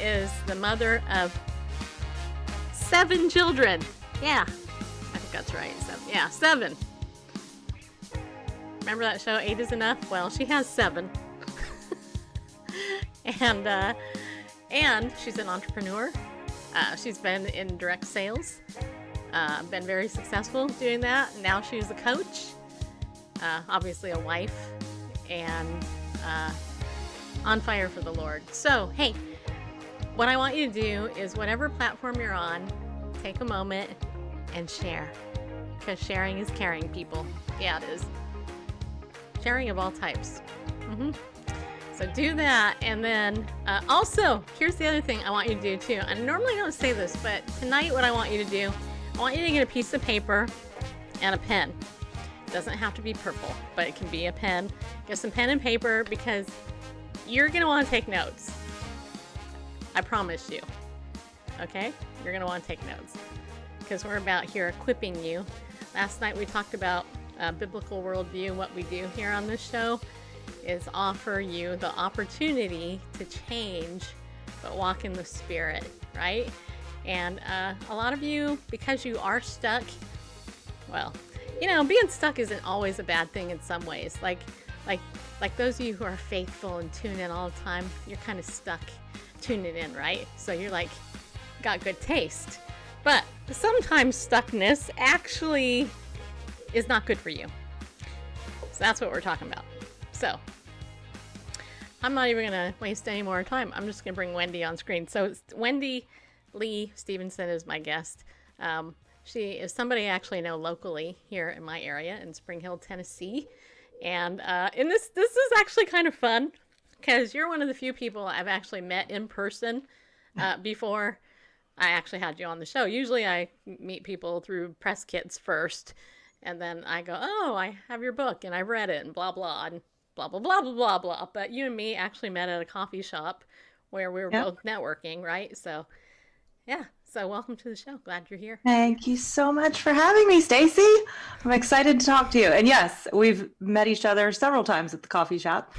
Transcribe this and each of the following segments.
is the mother of 7 children. Yeah, I think that's right. 7. Yeah, 7. Remember that show, 8 is Enough? Well, she has 7. And she's an entrepreneur. She's been in direct sales, been very successful doing that. Now she's a coach, obviously a wife, and on fire for the Lord. So, hey, what I want you to do is whatever platform you're on, take a moment and share. Because sharing is caring, people. Yeah, it is. Sharing of all types. So do that, and then also, here's the other thing I want you to do too. I normally don't say this, but tonight what I want you to do, I want you to get a piece of paper and a pen. It doesn't have to be purple, but it can be a pen. Get some pen and paper, because you're going to want to take notes. I promise you. Okay? You're going to want to take notes, because we're about here equipping you. Last night we talked about biblical worldview. What we do here on this show is offer you the opportunity to change, but walk in the Spirit, right? And a lot of you, because you are stuck, well, you know, being stuck isn't always a bad thing in some ways. Like those of you who are faithful and tune in all the time, you're kind of stuck tuning in, right? So you're like, got good taste. But sometimes stuckness actually is not good for you. So that's what we're talking about. So I'm not even going to waste any more time. I'm just going to bring Wendy on screen. So Wendy Lee Stephenson is my guest. She is somebody I actually know locally here in my area in Spring Hill, Tennessee. And this is actually kind of fun, because you're one of the few people I've actually met in person before I actually had you on the show. Usually I meet people through press kits first, and then I go, oh, I have your book and I've read it and blah, blah, and blah, blah, blah, blah, blah, blah. But you and me actually met at a coffee shop where we were both networking, right? So, yeah. So welcome to the show. Glad you're here. Thank you so much for having me, Stacy. I'm excited to talk to you. And yes, we've met each other several times at the coffee shop.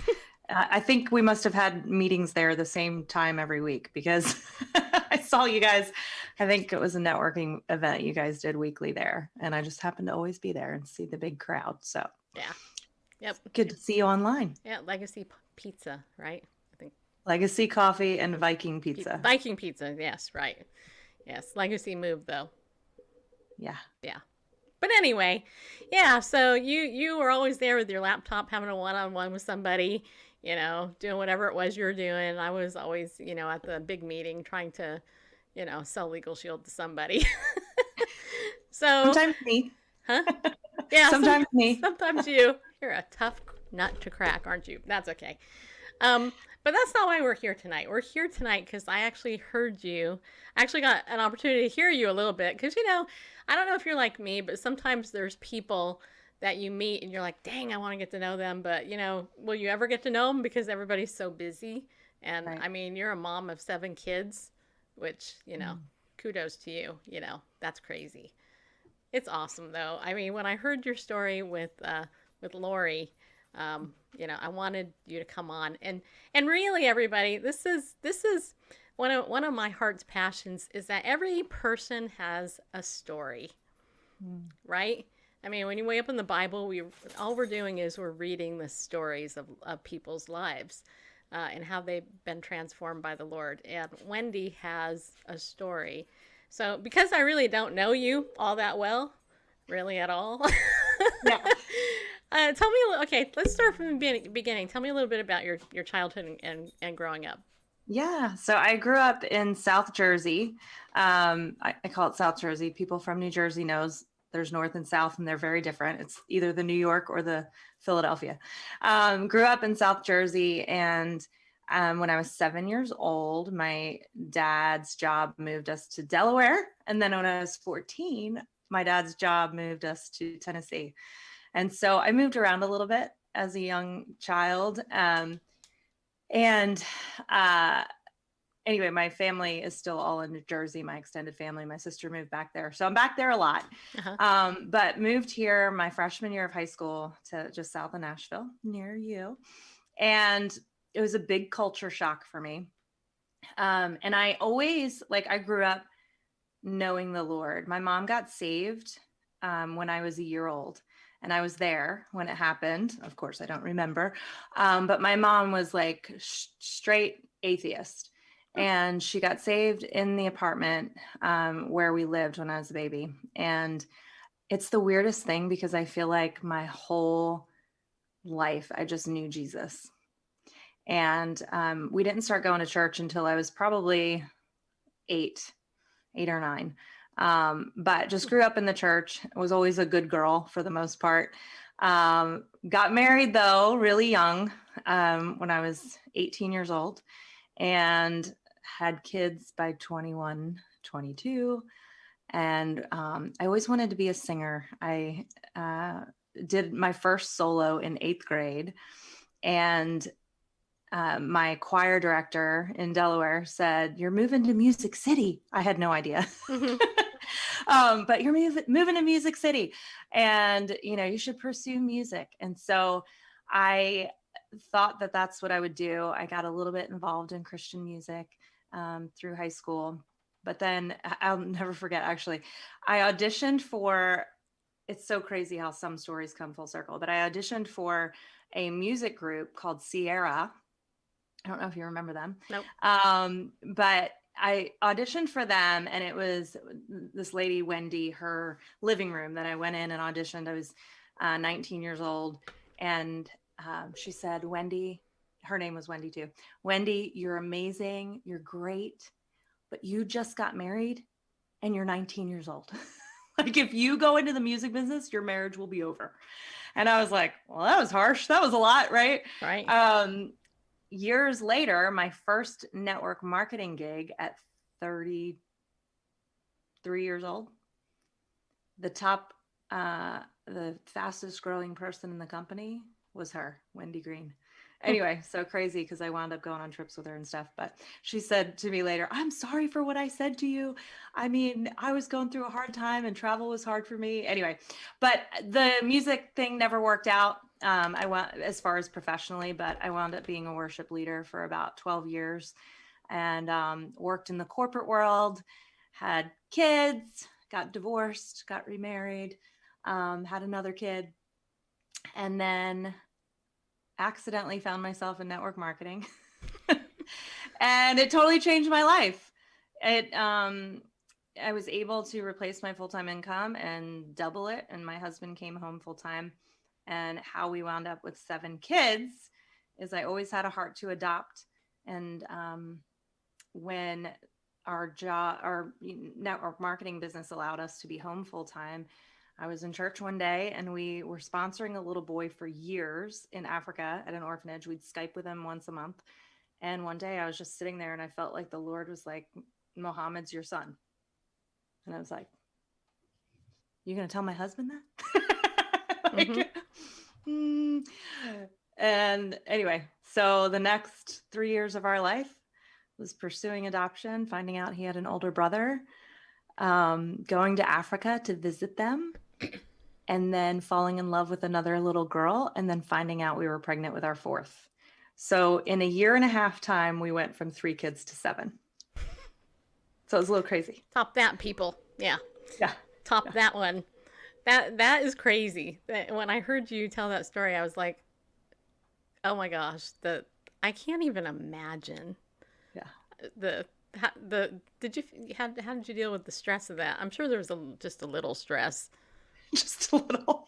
I think we must have had meetings there the same time every week, because I saw you guys. I think it was a networking event you guys did weekly there. And I just happened to always be there and see the big crowd. So yeah. Yep. Good to see you online. Yeah. Legacy Pizza, right? I think. Legacy Coffee and Viking Pizza. Viking Pizza. Yes. Right. Yes. Legacy moved though. Yeah. Yeah. But anyway, yeah. So you were always there with your laptop, having a one-on-one with somebody, you know, doing whatever it was you were doing. I was always, you know, at the big meeting trying to, you know, sell Legal Shield to somebody. So sometimes me. Huh? Yeah. Sometimes me. Sometimes you. You're a tough nut to crack, aren't you? That's okay. But that's not why we're here tonight. We're here tonight because I actually heard you. I actually got an opportunity to hear you a little bit, because, you know, I don't know if you're like me, but sometimes there's people that you meet and you're like, dang, I want to get to know them. But, you know, will you ever get to know them? Because everybody's so busy. And right. I mean, you're a mom of 7 kids, which, you know, kudos to you. You know, that's crazy. It's awesome, though. I mean, when I heard your story with Lori, you know, I wanted you to come on, and really, everybody, this is one of my heart's passions, is that every person has a story, right? I mean, when you wake up in the Bible, all we're doing is we're reading the stories of people's lives, and how they've been transformed by the Lord. And Wendy has a story. So because I really don't know you all that well, really at all. Yeah. Tell me, okay, let's start from the beginning. Tell me a little bit about your childhood and growing up. Yeah, so I grew up in South Jersey. I call it South Jersey. People from New Jersey knows there's North and South, and they're very different. It's either the New York or the Philadelphia. Grew up in South Jersey, and when I was 7 years old, my dad's job moved us to Delaware. And then when I was 14, my dad's job moved us to Tennessee. And so I moved around a little bit as a young child. Anyway, my family is still all in New Jersey, my extended family. My sister moved back there. So I'm back there a lot. But moved here my freshman year of high school to just south of Nashville, near you. And it was a big culture shock for me. And I always, like, I grew up knowing the Lord. My mom got saved when I was a year old, and I was there when it happened. Of course, I don't remember. But my mom was like straight atheist, and she got saved in the apartment where we lived when I was a baby. And it's the weirdest thing because I feel like my whole life I just knew Jesus. And we didn't start going to church until I was probably 8 or 9. But just grew up in the church, was always a good girl for the most part. Got married though, really young, when I was 18 years old, and had kids by 21, 22. And I always wanted to be a singer. I did my first solo in 8th grade, and my choir director in Delaware said, "You're moving to Music City." I had no idea. But you're moving to Music City, and you should pursue music. And so I thought that that's what I would do. I got a little bit involved in Christian music through high school, but then I'll never forget, actually, I auditioned for, it's so crazy how some stories come full circle, but I auditioned for a music group called Sierra. I don't know if you remember them. Nope. But I auditioned for them, and it was this lady, Wendy, her living room that I went in and auditioned. I was 19 years old. And she said, "Wendy," her name was Wendy too. "Wendy, you're amazing. You're great, but you just got married and you're 19 years old. Like, if you go into the music business, your marriage will be over." And I was like, well, that was harsh. That was a lot, right? Right. Years later, my first network marketing gig at 33 years old, the fastest growing person in the company was her, Wendy Green. Anyway, so crazy because I wound up going on trips with her and stuff. But she said to me later, "I'm sorry for what I said to you. I mean, I was going through a hard time and travel was hard for me." Anyway, but the music thing never worked out. I went as far as professionally, but I wound up being a worship leader for about 12 years and worked in the corporate world, had kids, got divorced, got remarried, had another kid, and then accidentally found myself in network marketing. And it totally changed my life. I was able to replace my full-time income and double it, and my husband came home full-time. And how we wound up with 7 kids is I always had a heart to adopt. And when our network marketing business allowed us to be home full-time, I was in church one day, and we were sponsoring a little boy for years in Africa at an orphanage. We'd Skype with him once a month. And one day I was just sitting there, and I felt like the Lord was like, "Mohammed's your son." And I was like, "You going to tell my husband that?" Like, And anyway, so the next 3 years of our life was pursuing adoption, finding out he had an older brother, going to Africa to visit them, and then falling in love with another little girl, and then finding out we were pregnant with our 4th. So in a year and a half time, we went from 3 kids to 7. So it was a little crazy. Top that, people. Yeah. Yeah. Top that one. That is crazy. When I heard you tell that story, I was like, "Oh my gosh, I can't even imagine." Yeah. How did you deal with the stress of that? I'm sure there was just a little stress. Just a little.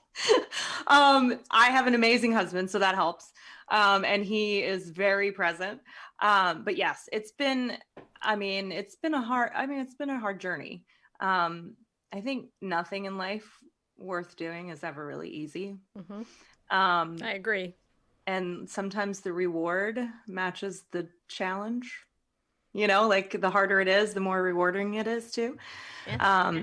I have an amazing husband, so that helps. And he is very present. But yes, it's been a hard journey. I think nothing in life worth doing is ever really easy. Mm-hmm. I agree. And sometimes the reward matches the challenge. Like the harder it is, the more rewarding it is too. Yeah.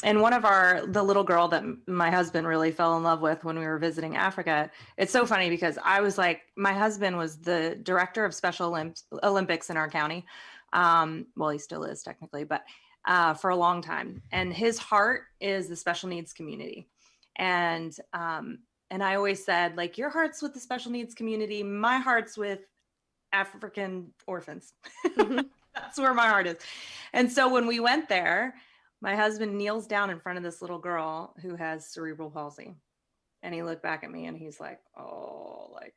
And the little girl that my husband really fell in love with when we were visiting Africa, it's so funny because I was like, my husband was the director of Special Olympics in our county. Well, he still is technically, but for a long time. And his heart is the special needs community. And I always said, like, your heart's with the special needs community. My heart's with African orphans. Mm-hmm. That's where my heart is. And so when we went there, my husband kneels down in front of this little girl who has cerebral palsy. And he looked back at me and he's like, oh, like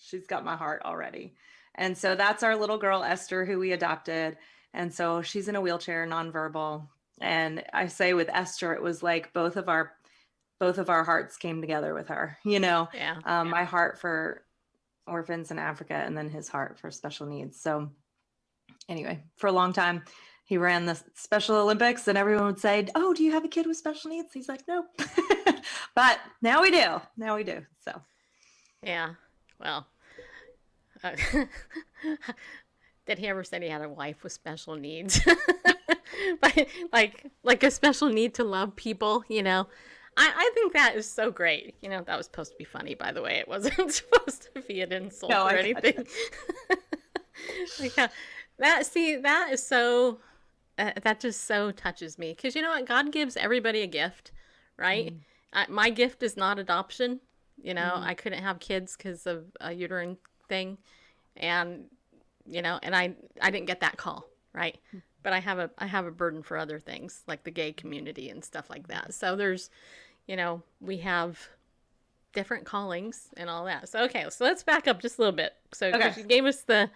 she's got my heart already. And so that's our little girl, Esther, who we adopted. And so she's in a wheelchair, nonverbal. And I say with Esther, it was like both of our hearts came together with her, Yeah. my heart for orphans in Africa and then his heart for special needs. So anyway, for a long time, he ran the Special Olympics and everyone would say, oh, do you have a kid with special needs? He's like, nope. But now we do. Now we do. So. Yeah. Well, uh, did he ever say he had a wife with special needs? But like a special need to love people, I think that is so great. That was supposed to be funny, by the way. It wasn't supposed to be an insult or anything. Yeah, that is so, that just so touches me. Because you know what? God gives everybody a gift, right? My gift is not adoption. I couldn't have kids because of a uterine thing. And, and I didn't get that call, right? But I have a burden for other things like the gay community and stuff like that. So there's, we have different callings and all that. So, okay, so let's back up just a little bit. So you gave us the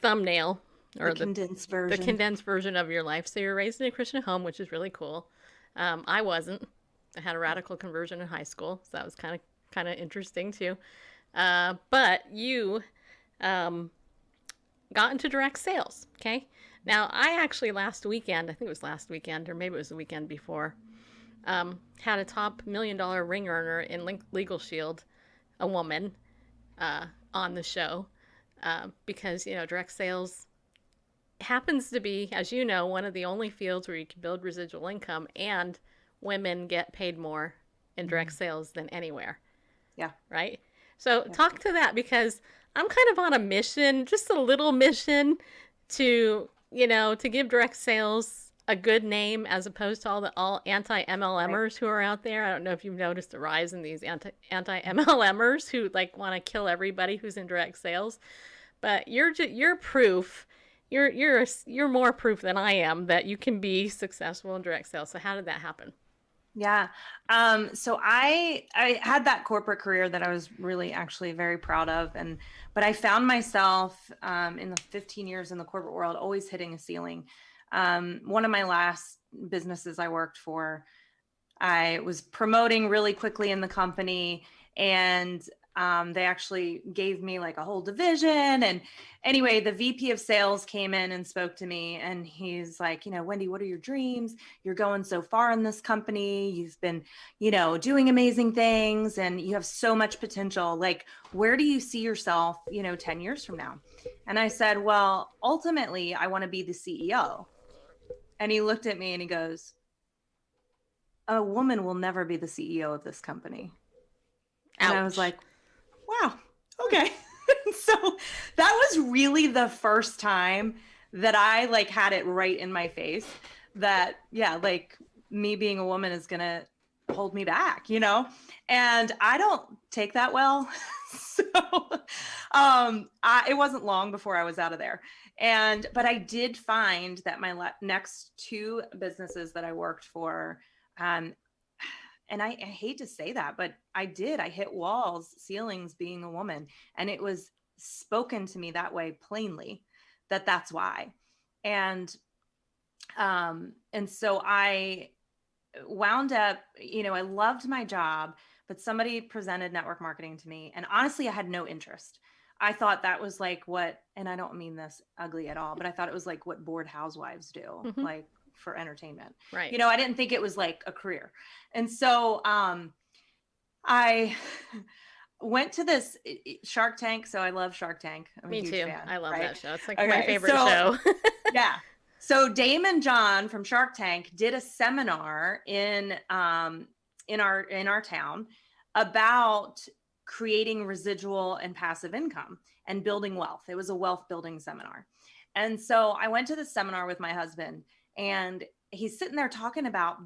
thumbnail or the condensed version of your life. So you're raised in a Christian home, which is really cool. I wasn't. I had a radical conversion in high school, so that was kind of interesting too. But you got into direct sales. Okay. Now I actually last weekend, I think it was last weekend, or maybe it was the weekend before, had a top $1 million ring earner in Legal Shield, a woman, on the show, because direct sales happens to be, as you know, one of the only fields where you can build residual income, and women get paid more in direct sales than anywhere. Yeah. Right? So talk to that, because I'm kind of on a mission, just a little mission to, to give direct sales a good name as opposed to all anti-MLMers who are out there. I don't know if you've noticed a rise in these anti-MLMers who want to kill everybody who's in direct sales. But you're proof. You're more proof than I am that you can be successful in direct sales. So how did that happen? Yeah. So I had that corporate career that I was really actually very proud of. But I found myself in the 15 years in the corporate world, always hitting a ceiling. One of my last businesses I worked for, I was promoting really quickly in the company, and they actually gave me a whole division. And anyway, the VP of sales came in and spoke to me, and he's like, Wendy, what are your dreams? You're going so far in this company. You've been, doing amazing things, and you have so much potential. Where do you see yourself, 10 years from now? And I said, well, ultimately, I want to be the CEO. And he looked at me and he goes, a woman will never be the CEO of this company. Ouch. And I was like, wow, okay. So that was really the first time that I had it right in my face that, me being a woman is going to hold me back, and I don't take that well. So it wasn't long before I was out of there. But I did find that my next two businesses that I worked for, and I hate to say that, but I hit walls, ceilings being a woman. And it was spoken to me that way plainly, that's why. And so I wound up, I loved my job, but somebody presented network marketing to me. And honestly, I had no interest. I thought that was what, and I don't mean this ugly at all, but I thought it was what bored housewives do, for entertainment. Right. I didn't think it was a career. And so I went to this Shark Tank. So I love Shark Tank. I'm Me a huge too. fan, I love right? that show. It's my favorite show. Yeah. So Dame and John from Shark Tank did a seminar in our town about creating residual and passive income and building wealth. It was a wealth building seminar. And so I went to the seminar with my husband, and he's sitting there talking about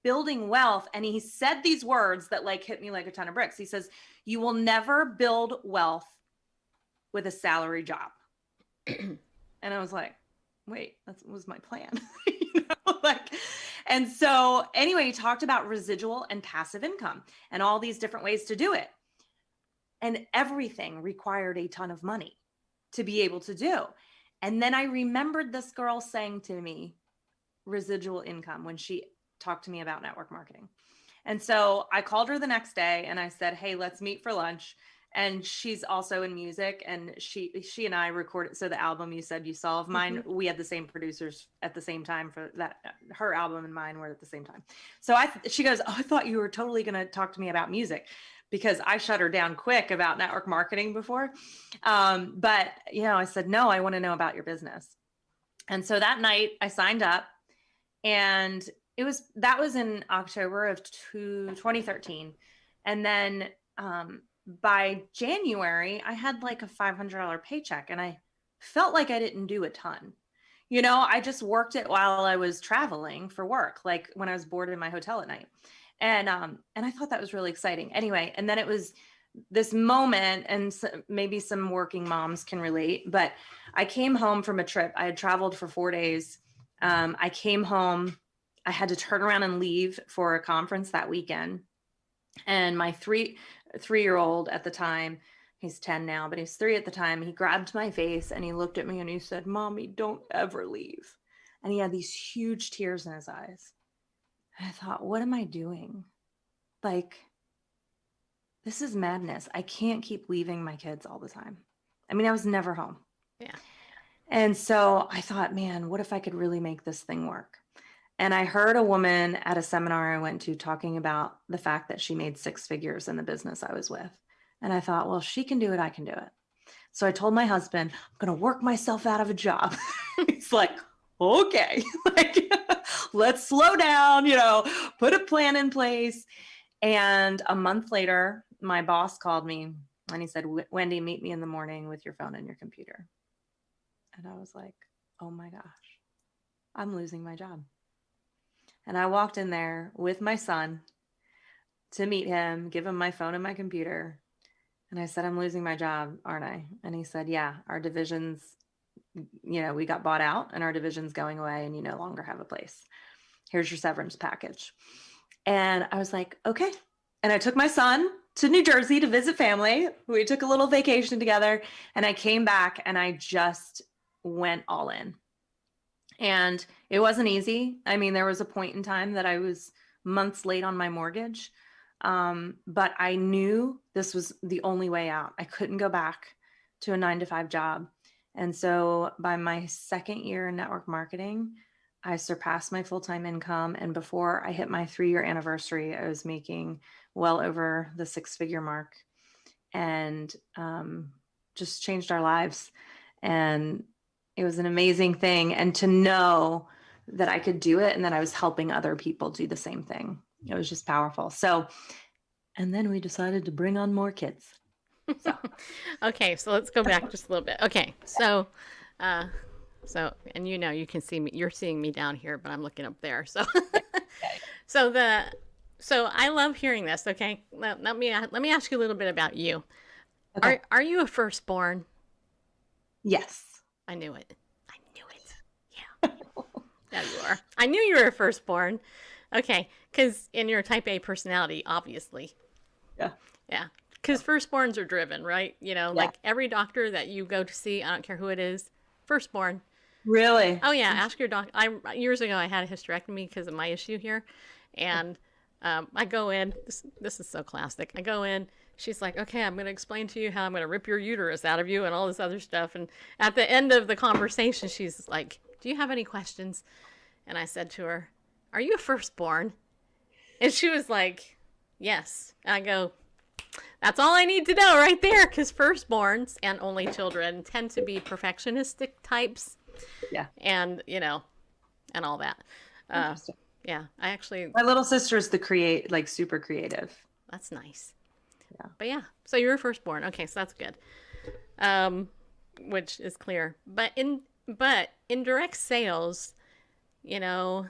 building wealth. And he said these words that hit me like a ton of bricks. He says, you will never build wealth with a salary job. And I was like, wait, that was my plan. Like, and so anyway, he talked about residual and passive income and all these different ways to do it. And everything required a ton of money to be able to do. And then I remembered this girl saying to me, residual income, when she talked to me about network marketing. And so I called her the next day and I said, hey, let's meet for lunch. And she's also in music, and she and I recorded. So the album you said you saw of mine, we had the same producers at the same time for that. Her album and mine were at the same time. So she goes, oh, I thought you were totally going to talk to me about music, because I shut her down quick about network marketing before. But I said, no, I want to know about your business. And so that night I signed up, and that was in October of 2013. And then by January, I had like a $500 paycheck, and I felt like I didn't do a ton. I just worked it while I was traveling for work, like when I was bored in my hotel at night. And I thought that was really exciting. Anyway, and then it was this moment, and maybe some working moms can relate, but I came home from a trip. I had traveled for 4 days. I came home. I had to turn around and leave for a conference that weekend. And my three-year-old at the time, he's 10 now, but he's 3 at the time, he grabbed my face and he looked at me and he said, Mommy, don't ever leave. And he had these huge tears in his eyes. And I thought, what am I doing? Like, this is madness. I can't keep leaving my kids all the time. I mean, I was never home. Yeah. And so I thought, man, what if I could really make this thing work? And I heard a woman at a seminar I went to talking about the fact that she made 6 figures in the business I was with. And I thought, well, if she can do it, I can do it. So I told my husband, I'm going to work myself out of a job. He's like, okay, like, let's slow down, put a plan in place. And a month later, my boss called me and he said, Wendy, meet me in the morning with your phone and your computer. And I was like, oh my gosh, I'm losing my job. And I walked in there with my son to meet him, give him my phone and my computer. And I said, I'm losing my job, aren't I? And he said, yeah, our divisions, we got bought out and our division's going away and you no longer have a place. Here's your severance package. And I was like, okay. And I took my son to New Jersey to visit family. We took a little vacation together, and I came back and I just went all in. And it wasn't easy. I mean, there was a point in time that I was months late on my mortgage. But I knew this was the only way out. I couldn't go back to a 9-to-5 job. And so by my second year in network marketing, I surpassed my full-time income. And before I hit my 3-year anniversary, I was making well over the 6-figure mark, and just changed our lives. And it was an amazing thing. And to know that I could do it and that I was helping other people do the same thing, it was just powerful. So, and then we decided to bring on more kids. So. Okay, so let's go back just a little bit. Okay, so, and you can see me, you're seeing me down here, but I'm looking up there. So, so I love hearing this. Okay, let me ask you a little bit about you. Okay. Are you a firstborn? Yes. I knew it. Yeah. Yeah, you are. I knew you were a firstborn. Okay, because in your type A personality, obviously. Yeah. Yeah. Because firstborns are driven, right? Like every doctor that you go to see, I don't care who it is, firstborn. Really? Oh yeah. Ask your doctor. Years ago, I had a hysterectomy because of my issue here, and I go in. This is so classic. I go in. She's like, okay, I'm going to explain to you how I'm going to rip your uterus out of you and all this other stuff. And at the end of the conversation, she's like, do you have any questions? And I said to her, are you a firstborn? And she was like, yes. And I go, that's all I need to know right there, because firstborns and only children tend to be perfectionistic types. Yeah. And, and all that. Yeah, I actually... My little sister's super creative. That's nice. Yeah. But yeah, so you're a firstborn. Okay, so that's good. Which is clear. But in direct sales, how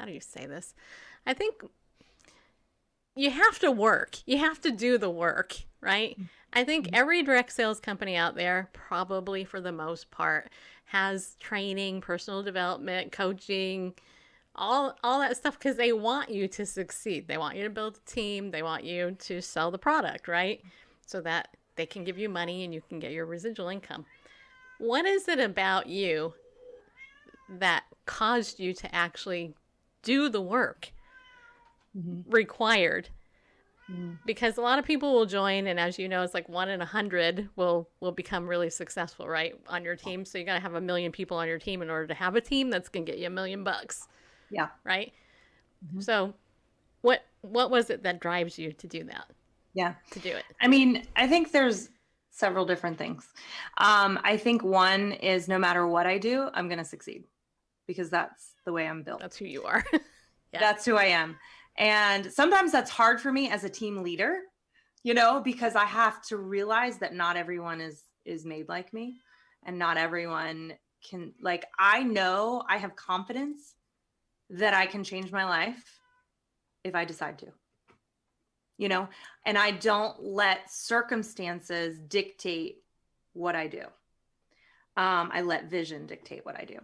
do you say this? I think you have to work. You have to do the work, right? I think every direct sales company out there, probably for the most part, has training, personal development, coaching, all that stuff because they want you to succeed. They want you to build a team. They want you to sell the product, right? So that they can give you money and you can get your residual income. What is it about you that caused you to actually do the work required? Because a lot of people will join, and as you know, it's like 1 in 100 will become really successful, right, on your team. So you got to have 1 million people on your team in order to have a team that's gonna get you $1 million, Yeah. right? So what was it that drives you to do that? Yeah. To do it? I mean, I think there's several different things. I think one is no matter what I do, I'm going to succeed because that's the way I'm built. That's who you are. Yeah. That's who I am. And sometimes that's hard for me as a team leader, because I have to realize that not everyone is made like me, and not everyone can, I know I have confidence that I can change my life if I decide to, and I don't let circumstances dictate what I do. I let vision dictate what I do.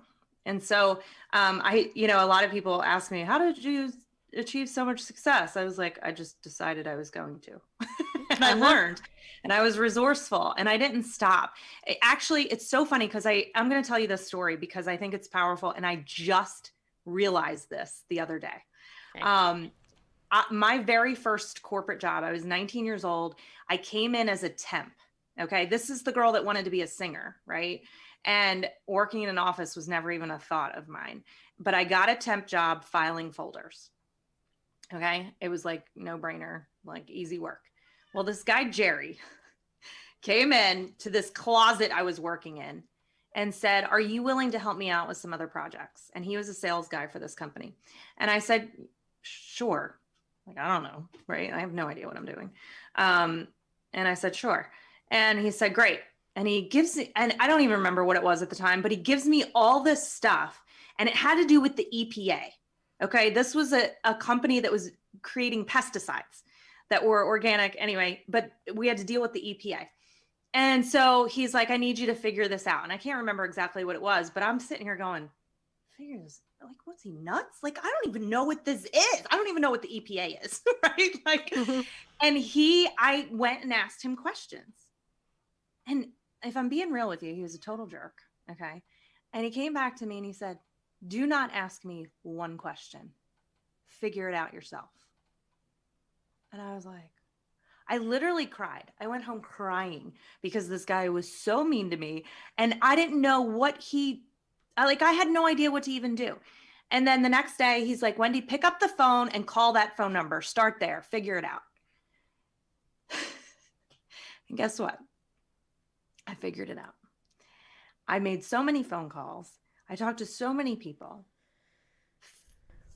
And so a lot of people ask me, how did you achieve so much success? I was like, I just decided I was going to. And I learned, and I was resourceful, and I didn't stop. Actually, it's so funny because I'm going to tell you this story because I think it's powerful. And I just realized this the other day. Okay. My very first corporate job, I was 19 years old. I came in as a temp. Okay. This is the girl that wanted to be a singer, right? And working in an office was never even a thought of mine, but I got a temp job filing folders. Okay. It was like no brainer, like easy work. Well, this guy, Jerry, came in to this closet I was working in and said, are you willing to help me out with some other projects? And he was a sales guy for this company. And I said, sure. Like, I don't know, right? I have no idea what I'm doing. And I said, sure. And he said, great. And he gives me, and I don't even remember what it was at the time, but he gives me all this stuff, and it had to do with the EPA. Okay. This was a company that was creating pesticides that were organic anyway, but we had to deal with the EPA. And so he's like, I need you to figure this out. And I can't remember exactly what it was, but I'm sitting here going, figures, like, what's he nuts? Like, I don't even know what this is. I don't even know what the EPA is, right? Like, and I went and asked him questions. And if I'm being real with you, he was a total jerk. Okay. And he came back to me and he said, do not ask me one question. Figure it out yourself. And I was like, I literally cried. I went home crying because this guy was so mean to me. And I didn't know what I had no idea what to even do. And then the next day he's like, Wendy, pick up the phone and call that phone number. Start there, figure it out. And guess what? I figured it out. I made so many phone calls. I talked to so many people.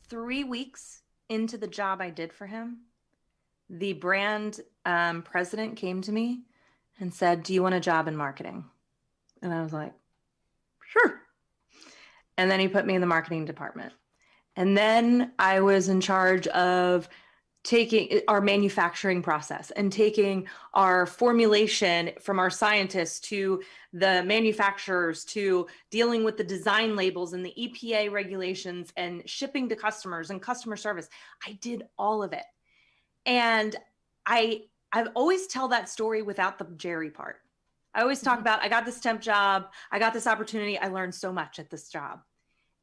3 weeks into the job I did for him, the brand president came to me and said, do you want a job in marketing? And I was like, sure. And then he put me in the marketing department. And then I was in charge of taking our manufacturing process and taking our formulation from our scientists to the manufacturers to dealing with the design labels and the EPA regulations and shipping to customers and customer service. I did all of it. And I've always tell that story without the Jerry part. I always talk about, I got this temp job. I got this opportunity. I learned so much at this job.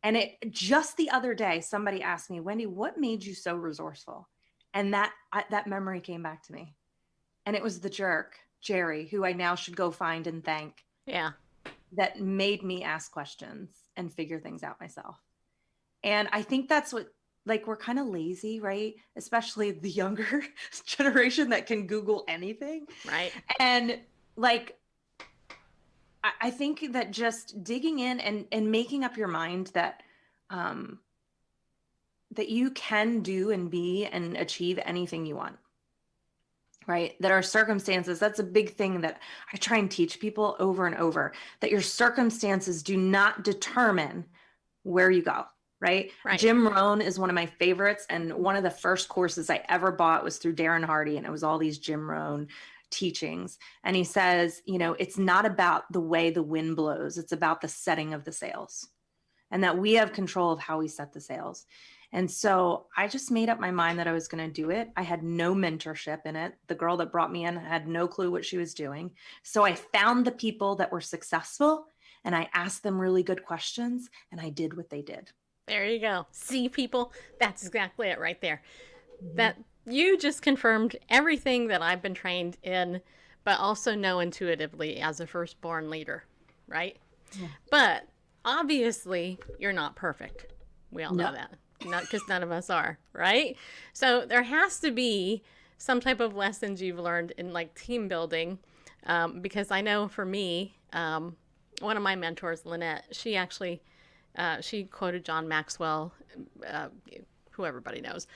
And just the other day, somebody asked me, Wendy, what made you so resourceful? And that memory came back to me. And it was the jerk, Jerry, who I now should go find and thank. Yeah. That made me ask questions and figure things out myself. And I think that's what, we're kind of lazy, right? Especially the younger generation that can Google anything. Right. And I think that just digging in and making up your mind that that you can do and be and achieve anything you want, right? That our circumstances, that's a big thing that I try and teach people over and over, that your circumstances do not determine where you go, right? Jim Rohn is one of my favorites. And one of the first courses I ever bought was through Darren Hardy. And it was all these Jim Rohn teachings. And he says, you know, it's not about the way the wind blows, it's about the setting of the sails, and that we have control of how we set the sails. And so I just made up my mind that I was going to do it. I had no mentorship in it. The girl that brought me in had no clue what she was doing. So I found the people that were successful and I asked them really good questions and I did what they did. There you go. See, people, that's exactly it right there. Mm-hmm. That you just confirmed everything that I've been trained in, but also know intuitively as a firstborn leader, right? Yeah. But obviously, you're not perfect. We all know No. that. Not because none of us are, right? So there has to be some type of lessons you've learned in like team building, because I know for me, one of my mentors, Lynette, she actually she quoted John Maxwell, uh, who everybody knows,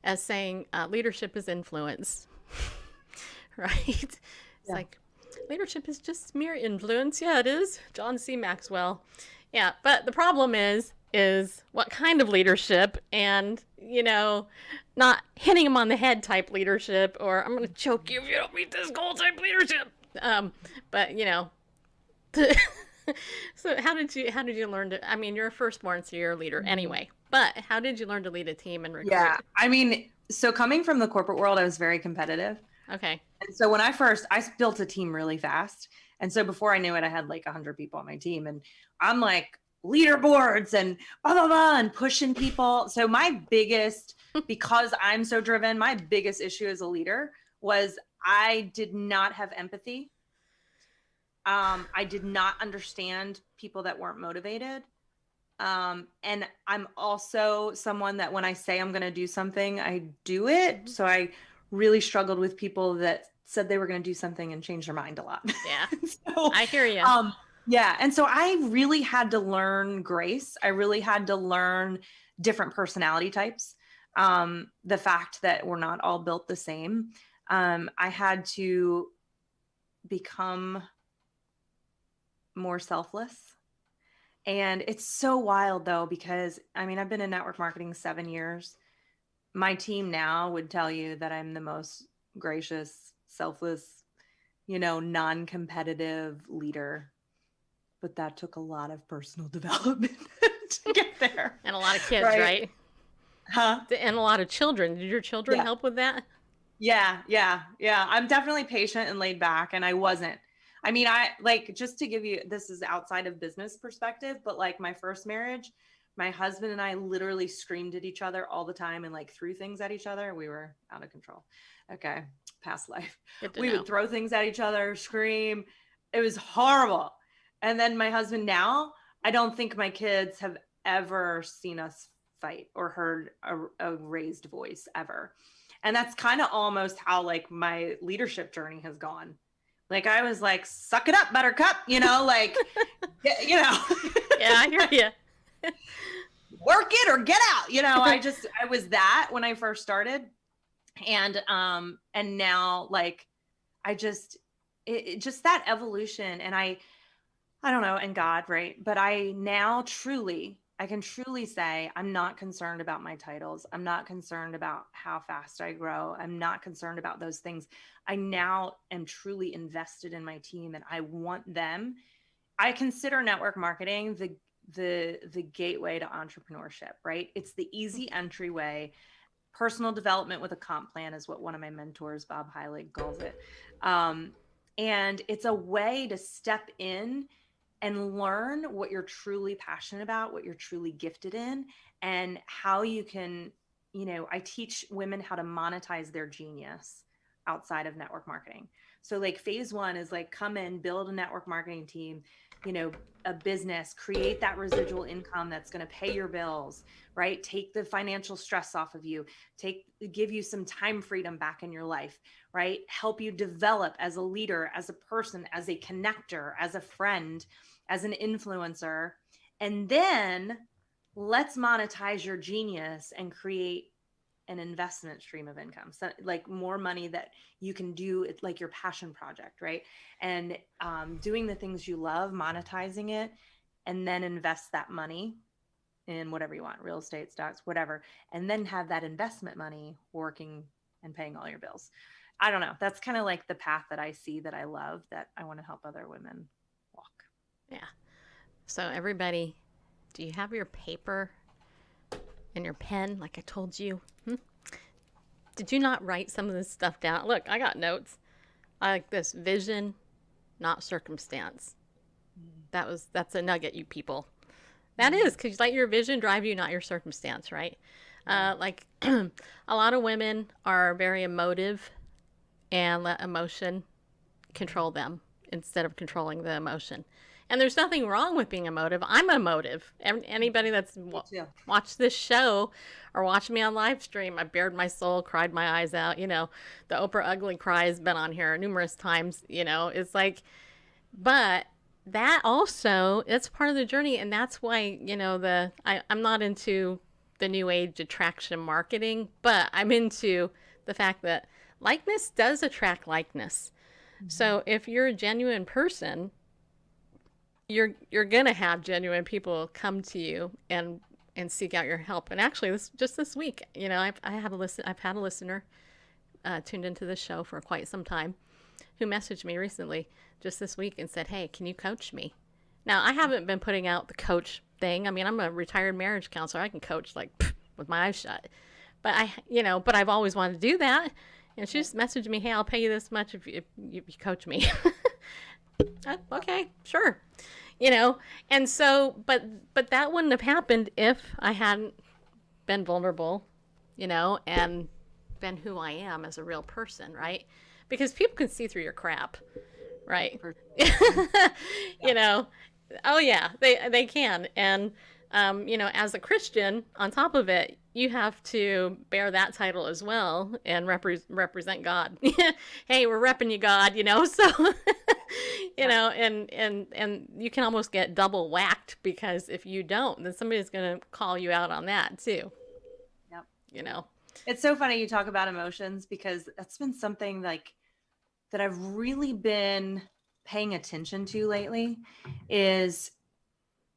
as saying, leadership is influence, right? It's Yeah. like, leadership is just mere influence. Yeah, it is. John C. Maxwell. Yeah, but the problem is what kind of leadership, and, you know, not hitting them on the head type leadership, or I'm going to choke you if you don't meet this goal type leadership. But, you know, so how did you learn to, I mean, you're a firstborn, so you're a leader anyway, but how did you learn to lead a team and recruit? Yeah. I mean, so coming from the corporate world, I was very competitive. Okay. And so when I built a team really fast. And so before I knew it, I had like 100 people on my team and I'm like leaderboards and blah, blah, blah, and pushing people. So my biggest, because I'm so driven, my biggest issue as a leader was I did not have empathy. I did not understand people that weren't motivated. And I'm also someone that when I say I'm going to do something, I do it. Mm-hmm. So I really struggled with people that said they were going to do something and change their mind a lot. Yeah. So, I hear you. yeah. And so I really had to learn grace. I really had to learn different personality types. The fact that we're not all built the same. I had to become more selfless. And it's so wild though, because I mean, I've been in network marketing 7 years. My team now would tell you that I'm the most gracious, selfless, you know, non-competitive leader. But that took a lot of personal development to get there. And a lot of kids, right? Huh? And a lot of children. Did your children Yeah. help with that? Yeah. I'm definitely patient and laid back, and I wasn't. I mean, I like, just to give you, this is outside of business perspective, but like my first marriage, my husband and I literally screamed at each other all the time and like threw things at each other. We were out of control. Okay. Past life. We would throw things at each other, scream. It was horrible. And then my husband now, I don't think my kids have ever seen us fight or heard a raised voice ever. And that's kind of almost how like my leadership journey has gone. Like I was like, suck it up, buttercup, you know, like, you know. Yeah, I hear you. Work it or get out, you know. I was that when I first started. And now like, it just that evolution. And I don't know, and God, right? But I can truly say I'm not concerned about my titles. I'm not concerned about how fast I grow. I'm not concerned about those things. I now am truly invested in my team and I want them. I consider network marketing the gateway to entrepreneurship, right? It's the easy entryway. Personal development with a comp plan is what one of my mentors, Bob Heilig, calls it. And it's a way to step in and learn what you're truly passionate about, what you're truly gifted in, and how you can, you know, I teach women how to monetize their genius outside of network marketing. So like phase 1 is like, come in, build a network marketing team, you know, a business, create that residual income that's going to pay your bills, right? Take the financial stress off of you, give you some time freedom back in your life, right? Help you develop as a leader, as a person, as a connector, as a friend, as an influencer. And then let's monetize your genius and create an investment stream of income. So like more money that you can do, it's like your passion project, right? And doing the things you love, monetizing it, and then invest that money in whatever you want, real estate, stocks, whatever, and then have that investment money working and paying all your bills. I don't know. That's kind of like the path that I see that I love, that I want to help other women walk. Yeah. So everybody, do you have your paper and your pen like I told you? Did you not write some of this stuff down? Look, I got notes. I like this: vision, not circumstance. That's a nugget, you people. That is, because let your vision drive you, not your circumstance, right? Like a lot of women are very emotive and let emotion control them instead of controlling the emotion. And there's nothing wrong with being emotive. I'm emotive. Anybody that's watched this show or watched me on live stream, I bared my soul, cried my eyes out. You know, the Oprah ugly cry has been on here numerous times. You know, it's like, but that also, it's part of the journey. And that's why, you know, I'm not into the new age attraction marketing, but I'm into the fact that likeness does attract likeness. So if you're a genuine person, you're gonna have genuine people come to you and seek out your help. And actually, this week, you know, I've had a listener tuned into the show for quite some time, who messaged me recently, just this week, and said, "Hey, can you coach me?" Now, I haven't been putting out the coach thing. I mean, I'm a retired marriage counselor. I can coach like with my eyes shut. But but I've always wanted to do that. And she just messaged me, "Hey, I'll pay you this much if you coach me." Okay, sure. You know, and so, but that wouldn't have happened if I hadn't been vulnerable, you know, and been who I am as a real person, right? Because people can see through your crap, right? You know, oh yeah, they can. And you know, as a Christian, on top of it, you have to bear that title as well and represent God. Hey, we're repping you, God. You know, so you know, and you can almost get double whacked, because if you don't, then somebody's going to call you out on that too. Yep. You know, it's so funny you talk about emotions, because that's been something like that I've really been paying attention to lately. Is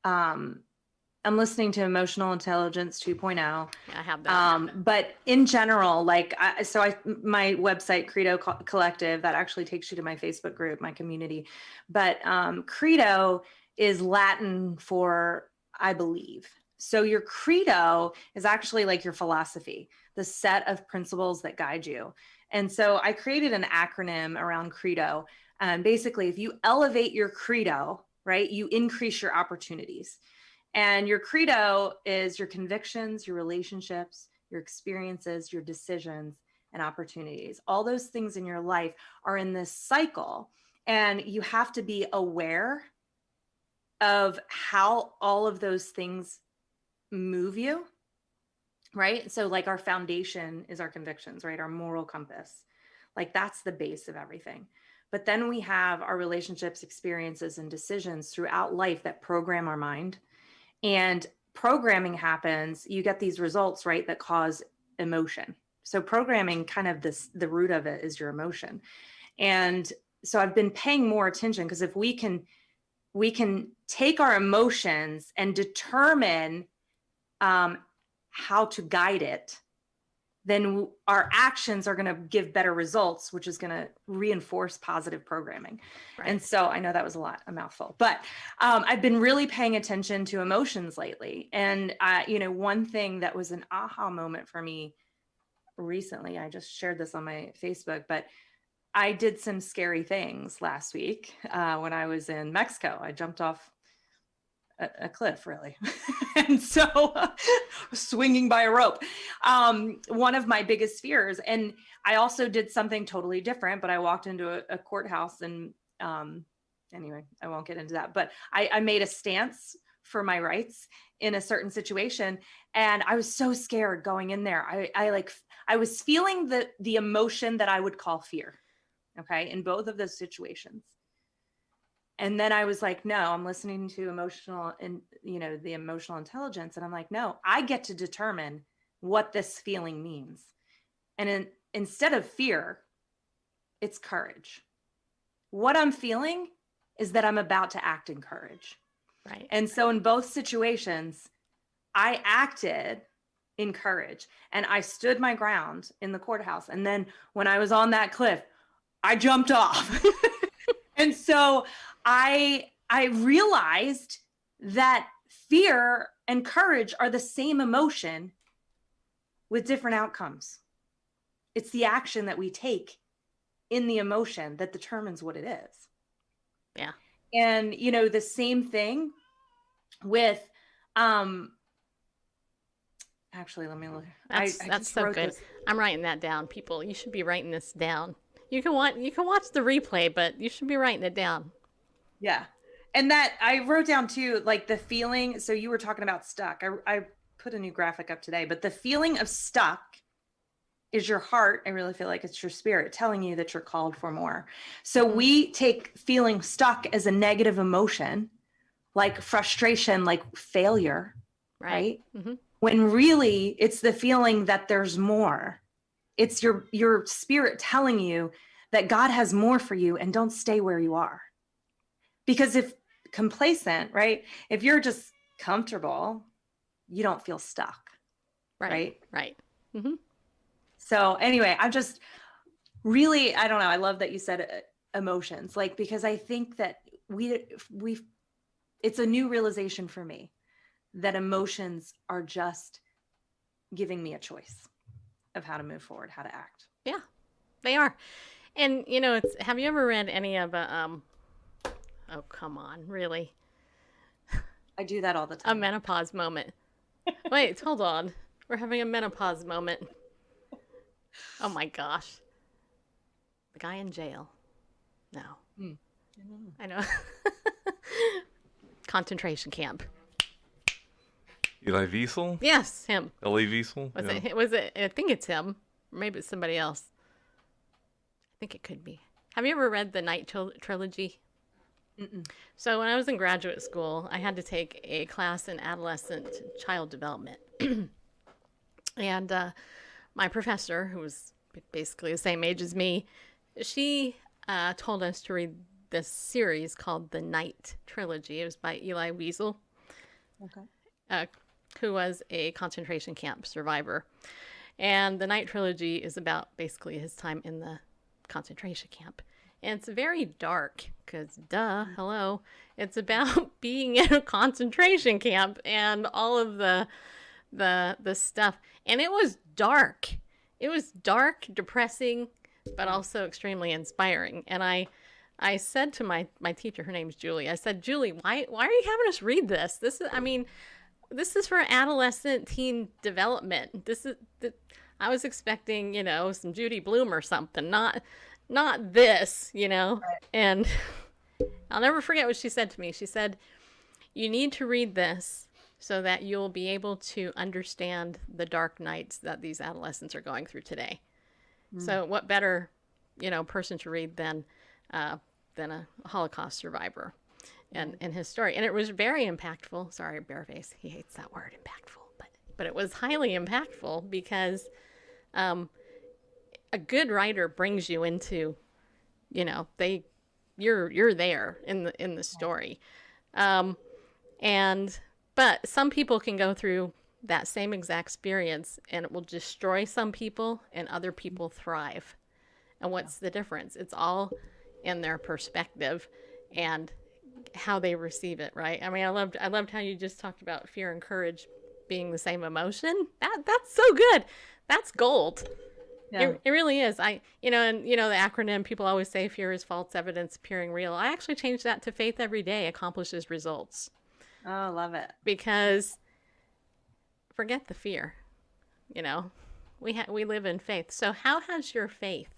I'm listening to Emotional Intelligence 2.0. Yeah, I have that. But in general, like, my website, Credo Collective, that actually takes you to my Facebook group, my community. But Credo is Latin for I believe. So your credo is actually like your philosophy, the set of principles that guide you. And so I created an acronym around credo. Basically, if you elevate your credo, right, you increase your opportunities. And your credo is your convictions, your relationships, your experiences, your decisions, and opportunities. All those things in your life are in this cycle. And you have to be aware of how all of those things move you, right? So like our foundation is our convictions, right? Our moral compass. Like that's the base of everything. But then we have our relationships, experiences, and decisions throughout life that program our mind. And programming happens, you get these results, right, that cause emotion. So programming, kind of the root of it is your emotion. And so I've been paying more attention, because if we can take our emotions and determine how to guide it, then our actions are going to give better results, which is going to reinforce positive programming. Right. And so I know that was a mouthful, but I've been really paying attention to emotions lately. And, one thing that was an aha moment for me recently, I just shared this on my Facebook, but I did some scary things last week when I was in Mexico. I jumped off a cliff, really. And so swinging by a rope, one of my biggest fears. And I also did something totally different, but I walked into a courthouse, and anyway, I won't get into that, but I made a stance for my rights in a certain situation. And I was so scared going in there. I was feeling the emotion that I would call fear. Okay. In both of those situations. And then I was like, no, I'm listening to the emotional intelligence. And I'm like, no, I get to determine what this feeling means. And instead of fear, it's courage. What I'm feeling is that I'm about to act in courage. Right. And so in both situations, I acted in courage. And I stood my ground in the courthouse. And then when I was on that cliff, I jumped off. And so I realized that fear and courage are the same emotion with different outcomes. It's the action that we take in the emotion that determines what it is. Yeah. And, you know, the same thing with, actually, let me look. That's so good. I'm writing that down. People, you should be writing this down. You can watch the replay, but you should be writing it down. Yeah. And that I wrote down too, like the feeling. So you were talking about stuck. I put a new graphic up today, but the feeling of stuck is your heart. I really feel like it's your spirit telling you that you're called for more. So we take feeling stuck as a negative emotion, like frustration, like failure, right? Mm-hmm. When really it's the feeling that there's more. It's your spirit telling you that God has more for you, and don't stay where you are. Because if complacent, right? If you're just comfortable, you don't feel stuck. Right. Mm-hmm. So anyway, I'm just really, I don't know. I love that you said emotions, like, because I think that it's a new realization for me that emotions are just giving me a choice of how to move forward, how to act. Yeah, they are. And you know, have you ever read any of oh, come on, really? I do that all the time. A menopause moment. Wait, hold on. We're having a menopause moment. Oh my gosh. The guy in jail. No. I know. Concentration camp. Eli Wiesel? Yes, him. Elie Wiesel? Was it? I think it's him. Or maybe it's somebody else. I think it could be. Have you ever read the Night Trilogy? Mm-mm. So when I was in graduate school, I had to take a class in adolescent child development. And my professor, who was basically the same age as me, she told us to read this series called the Night Trilogy. It was by Elie Wiesel, who was a concentration camp survivor. And the Night Trilogy is about basically his time in the concentration camp. And it's very dark because, hello, it's about being in a concentration camp and all of the stuff. And it was dark. It was dark, depressing, but also extremely inspiring. And I said to my teacher, her name's Julie, I said, Julie, why are you having us read this? This is for adolescent teen development. I was expecting, some Judy Blume or something, not this, Right. And I'll never forget what she said to me. She said, you need to read this so that you'll be able to understand the dark nights that these adolescents are going through today. So what better, person to read than a Holocaust survivor and his story. And it was very impactful. Sorry, Bareface, he hates that word, impactful, but it was highly impactful because a good writer brings you into, you're there in the story. But some people can go through that same exact experience and it will destroy some people and other people thrive. And what's the difference? It's all in their perspective and how they receive it, right? I mean, I loved how you just talked about fear and courage being the same emotion. That's so good. That's gold. Yeah. It really is. The acronym, people always say fear is false evidence appearing real. I actually changed that to faith every day accomplishes results. Oh, love it. Because forget the fear. We live in faith. So how has your faith,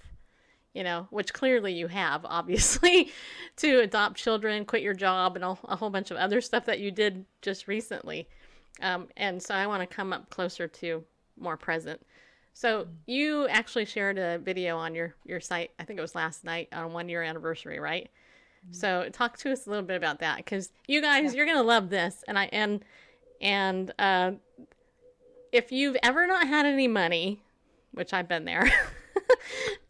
which clearly you have, obviously, to adopt children, quit your job, and a whole bunch of other stuff that you did just recently. And so I want to come up closer to more present. So you actually shared a video on your site, I think it was last night, on 1 year anniversary, right? So talk to us a little bit about that, because you guys, you're going to love this. And if you've ever not had any money, which I've been there,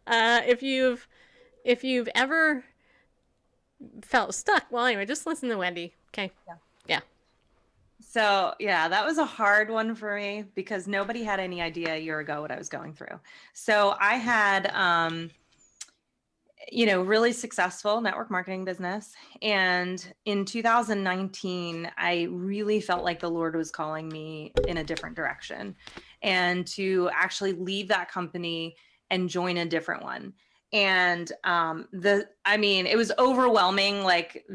if you've ever felt stuck, well, anyway, just listen to Wendy. Okay. Yeah. Yeah. So yeah, that was a hard one for me because nobody had any idea a year ago what I was going through. So I had, really successful network marketing business. And in 2019, I really felt like the Lord was calling me in a different direction and to actually leave that company and join a different one. And it was overwhelming, like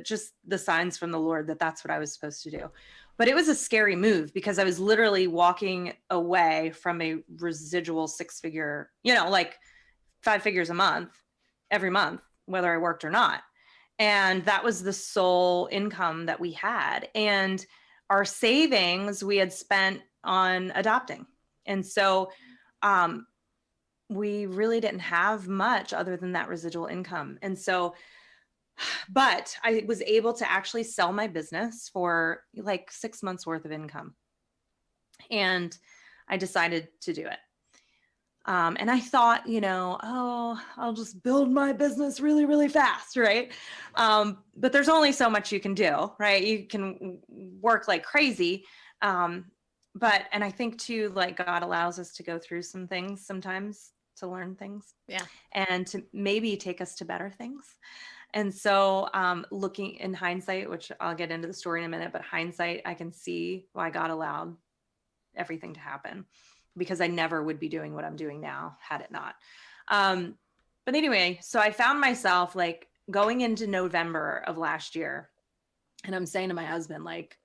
just the signs from the Lord that that's what I was supposed to do. But it was a scary move because I was literally walking away from a residual 6-figure, like 5 figures a month, every month, whether I worked or not. And that was the sole income that we had. And our savings we had spent on adopting. And so we really didn't have much other than that residual income. And so, but I was able to actually sell my business for like 6 months worth of income. And I decided to do it. And I thought, I'll just build my business really, really fast, right? But there's only so much you can do, right? You can work like crazy. And I think too, like God allows us to go through some things sometimes to learn things. Yeah. And to maybe take us to better things. And so looking in hindsight, which I'll get into the story in a minute, but hindsight, I can see why God allowed everything to happen, because I never would be doing what I'm doing now had it not. But anyway, so I found myself like going into November of last year, and I'm saying to my husband, like,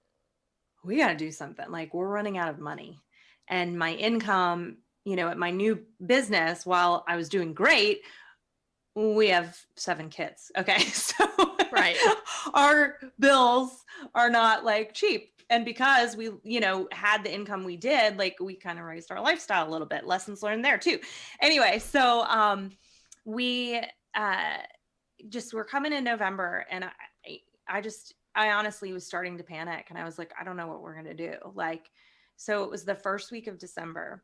we got to do something. Like, we're running out of money. And my income, at my new business, while I was doing great, we have 7 kids. Okay. So Right. our bills are not like cheap. And because we, had the income we did, like we kind of raised our lifestyle a little bit. Lessons learned there too. Anyway, so we we're coming in November, and I honestly was starting to panic, and I was like, I don't know what we're gonna do. Like, so it was the first week of December,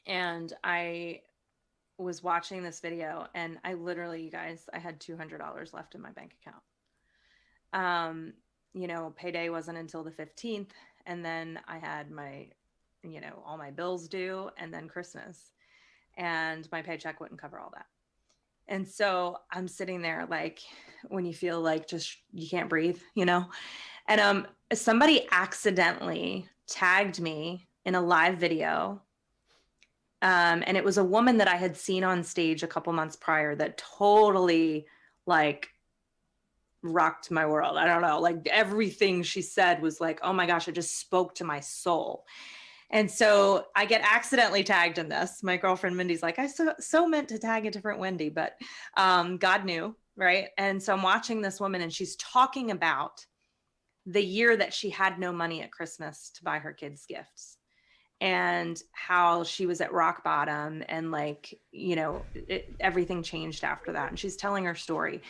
and I was watching this video, and I literally, you guys, I had $200 left in my bank account. Payday wasn't until the 15th. And then I had my, all my bills due, and then Christmas, and my paycheck wouldn't cover all that. And so I'm sitting there, like, when you feel like just, you can't breathe, and somebody accidentally tagged me in a live video. And it was a woman that I had seen on stage a couple months prior that totally like rocked my world. I don't know, like everything she said was like, oh my gosh, it just spoke to my soul. And so I get accidentally tagged in this. My girlfriend Mindy's like, I so meant to tag a different Wendy, but God knew, right? And so I'm watching this woman, and she's talking about the year that she had no money at Christmas to buy her kids gifts, and how she was at rock bottom, and like, everything changed after that. And she's telling her story.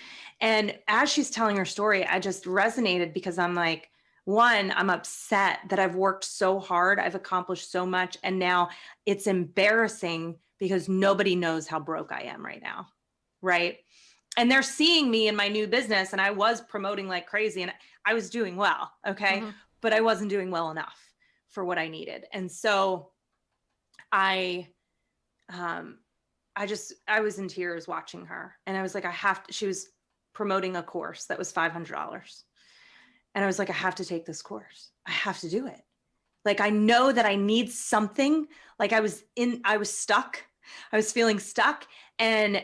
And as she's telling her story, I just resonated, because I'm like, one, I'm upset that I've worked so hard. I've accomplished so much. And now it's embarrassing because nobody knows how broke I am right now. Right. And they're seeing me in my new business, and I was promoting like crazy, and I was doing well. Okay. Mm-hmm. But I wasn't doing well enough for what I needed. And so I was in tears watching her, and I was like, she was promoting a course that was $500. And I was like, I have to take this course. I have to do it. Like, I know that I need something. Like I was stuck. I was feeling stuck and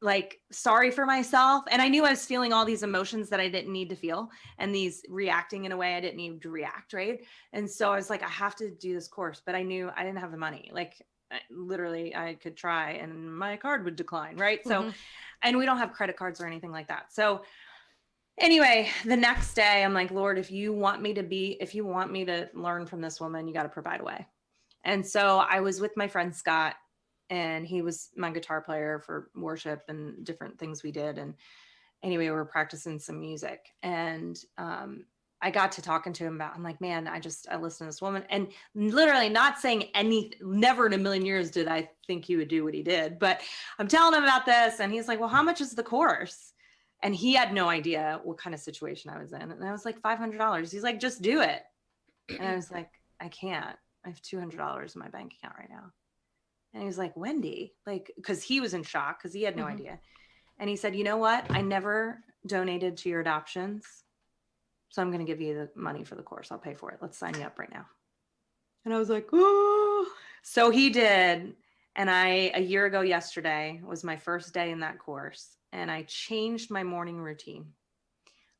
like sorry for myself. And I knew I was feeling all these emotions that I didn't need to feel, and these reacting in a way I didn't need to react. Right. And so I was like, I have to do this course, but I knew I didn't have the money. Like literally I could try and my card would decline. Right. Mm-hmm. So, and we don't have credit cards or anything like that. So anyway, the next day I'm like, Lord, if you want me to learn from this woman, you got to provide a way. And so I was with my friend Scott, and he was my guitar player for worship and different things we did. And anyway, we were practicing some music, and I got to talking to him about, I'm like, man, I listened to this woman, and literally not saying anything, never in a million years did I think he would do what he did, but I'm telling him about this. And he's like, well, how much is the course? And he had no idea what kind of situation I was in. And I was like, $500. He's like, just do it. And I was like, I can't. I have $200 in my bank account right now. And he was like, Wendy, like, because he was in shock because he had no idea. And he said, you know what? I never donated to your adoptions. So I'm going to give you the money for the course. I'll pay for it. Let's sign you up right now. And I was like, oh. So he did. And a year ago yesterday was my first day in that course. And I changed my morning routine.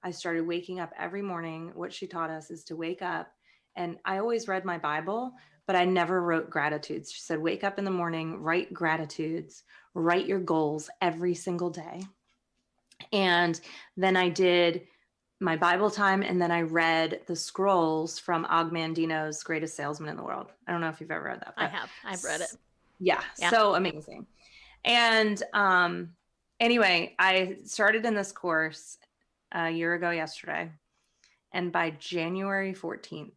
I started waking up every morning. What she taught us is to wake up. And I always read my Bible, but I never wrote gratitudes. She said, wake up in the morning, write gratitudes, write your goals every single day. And then I did my Bible time, and then I read the scrolls from Og Mandino's Greatest Salesman in the World. I don't know if you've ever read that. I have. I've read it. Yeah, so amazing. And anyway, I started in this course a year ago yesterday, and by January 14th,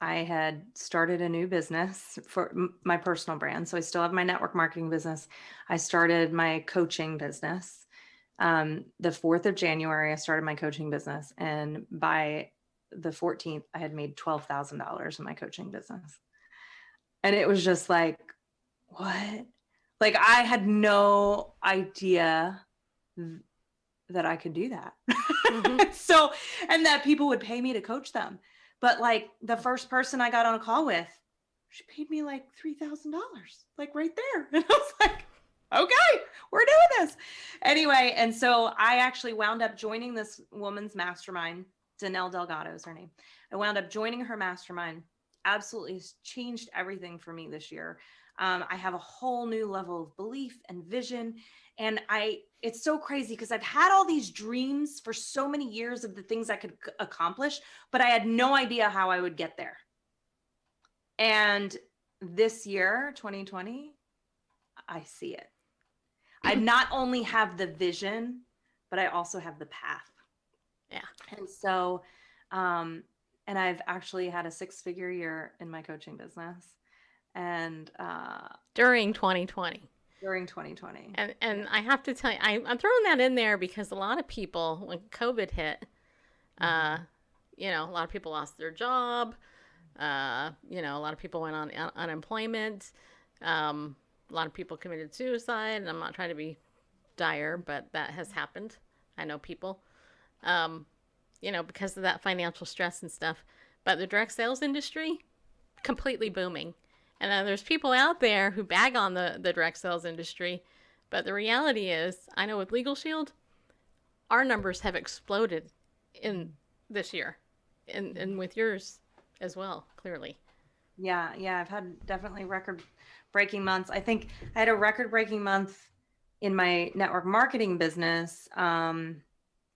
I had started a new business for my personal brand. So I still have my network marketing business. I started my coaching business. The 4th of January, I started my coaching business. And by the 14th, I had made $12,000 in my coaching business. And it was just like, what? Like, I had no idea that I could do that. So, and that people would pay me to coach them. But like the first person I got on a call with, she paid me like $3,000, like right there. And I was like, okay, we're doing this. Anyway, and so I actually wound up joining this woman's mastermind. Danelle Delgado is her name. I wound up joining her mastermind. Absolutely changed everything for me this year. I have a whole new level of belief and vision. And it's so crazy because I've had all these dreams for so many years of the things I could accomplish, but I had no idea how I would get there. And this year, 2020, I see it. I not only have the vision, but I also have the path. Yeah. And so, and I've actually had a 6-figure year in my coaching business. And during 2020. During 2020. And I have to tell you, I'm throwing that in there because a lot of people, when COVID hit, you know, a lot of people lost their job. You know, a lot of people went on unemployment. A lot of people committed suicide. And I'm not trying to be dire, but that has happened. I know people, you know, because of that financial stress and stuff. But the direct sales industry, completely booming. And then there's people out there who bag on the direct sales industry. But the reality is, I know with Legal Shield, our numbers have exploded in this year. And with yours as well, clearly. Yeah. I've had definitely record-breaking months. I think I had a record-breaking month in my network marketing business,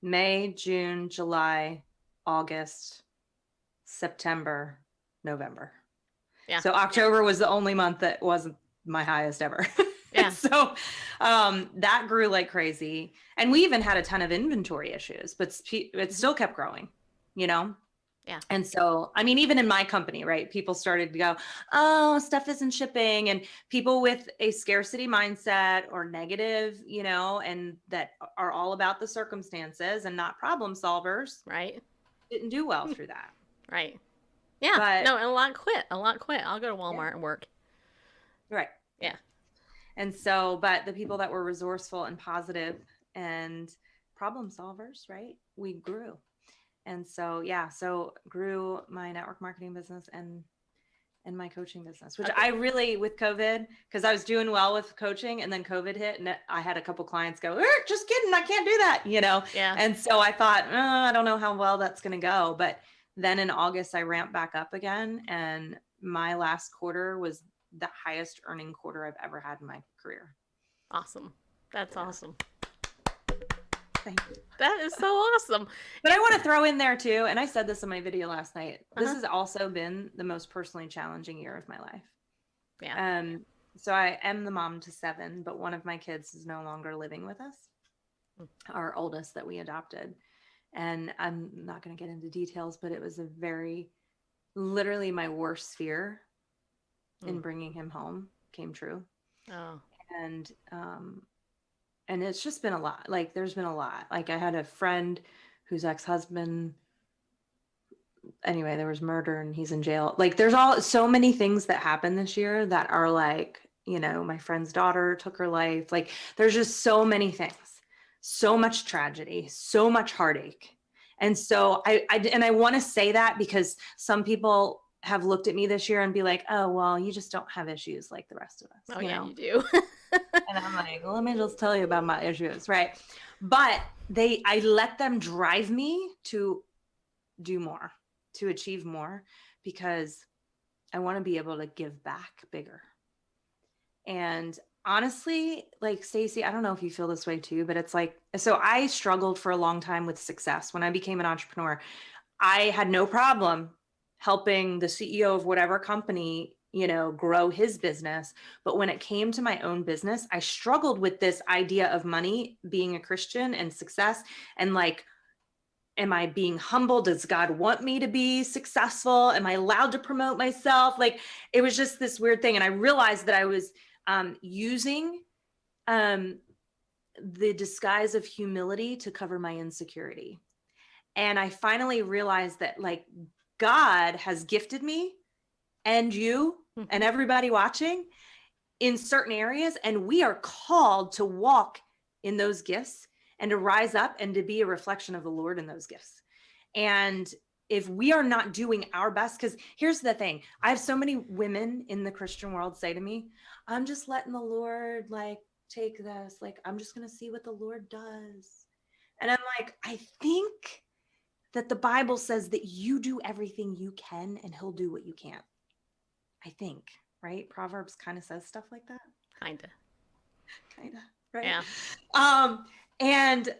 May, June, July, August, September, November. Yeah. So October was the only month that wasn't my highest ever. Yeah. So that grew like crazy. And we even had a ton of inventory issues, but it still kept growing, you know? Yeah. And so, I mean, even in my company, right, people started to go, oh, stuff isn't shipping. And people with a scarcity mindset or negative, you know, and that are all about the circumstances and not problem solvers. Right. Didn't do well through that. Right. Yeah. But, no, and a lot quit. I'll go to Walmart and work. Right. Yeah. And so, but the people that were resourceful and positive and problem solvers, right, we grew. And so, yeah, so grew my network marketing business and my coaching business, which I really, with COVID, because I was doing well with coaching and then COVID hit and I had a couple clients go, just kidding, I can't do that, you know? Yeah. And so I thought, I don't know how well that's going to go. But then in August, I ramped back up again. And my last quarter was the highest earning quarter I've ever had in my career. Awesome. That's awesome. Thank you. That is so awesome. But I want to throw in there too, and I said this in my video last night, this has also been the most personally challenging year of my life. Yeah. So I am the mom to 7, but one of my kids is no longer living with us, our oldest that we adopted. And I'm not going to get into details, but it was literally my worst fear in bringing him home came true. Oh. And And it's just been a lot. Like there's been a lot. Like I had a friend whose ex-husband, anyway, there was murder and he's in jail. Like there's all so many things that happened this year that are like, you know, my friend's daughter took her life. Like there's just so many things, so much tragedy, so much heartache. And so I want to say that because some people have looked at me this year and be like, oh, well, you just don't have issues like the rest of us, Oh, you yeah, know? you do. And I'm like, well, let me just tell you about my issues, right? But I let them drive me to do more, to achieve more, because I want to be able to give back bigger. And honestly, like Stacey, I don't know if you feel this way too, but it's like, so I struggled for a long time with success. When I became an entrepreneur, I had no problem helping the CEO of whatever company, you know, grow his business. But when it came to my own business, I struggled with this idea of money, being a Christian and success. And like, am I being humble? Does God want me to be successful? Am I allowed to promote myself? Like, it was just this weird thing. And I realized that I was using the disguise of humility to cover my insecurity. And I finally realized that like God has gifted me and you and everybody watching in certain areas. And we are called to walk in those gifts and to rise up and to be a reflection of the Lord in those gifts. And if we are not doing our best, because here's the thing, I have so many women in the Christian world say to me, I'm just letting the Lord like take this, like, I'm just going to see what the Lord does. And I'm like, I think that the Bible says that you do everything you can and he'll do what you can't. I think, right? Proverbs kind of says stuff like that. Kinda. Right? Yeah. And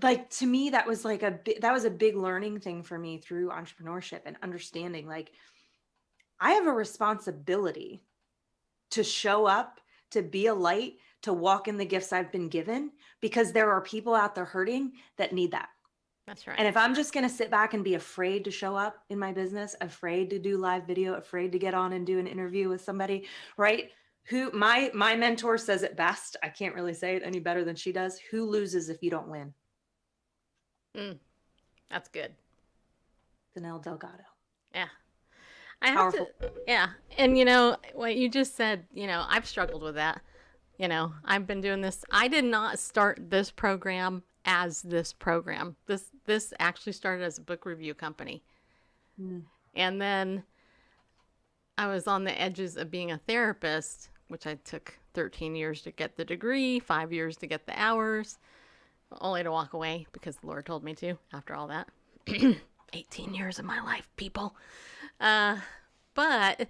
like to me that was like that was a big learning thing for me through entrepreneurship and understanding like I have a responsibility to show up, to be a light, to walk in the gifts I've been given, because there are people out there hurting that need that. That's right. And if I'm just going to sit back and be afraid to show up in my business, afraid to do live video, afraid to get on and do an interview with somebody, right? Who my mentor says it best. I can't really say it any better than she does. Who loses if you don't win? That's good. Danelle Delgado. Yeah. I have Powerful. yeah. And you know, what you just said, you know, I've struggled with that. You know, I've been doing this. I did not start this program as this program. This actually started as a book review company. And then I was on the edges of being a therapist, which I took 13 years to get the degree, 5 years to get the hours, only to walk away because the Lord told me to after all that. 18 years of my life, people. But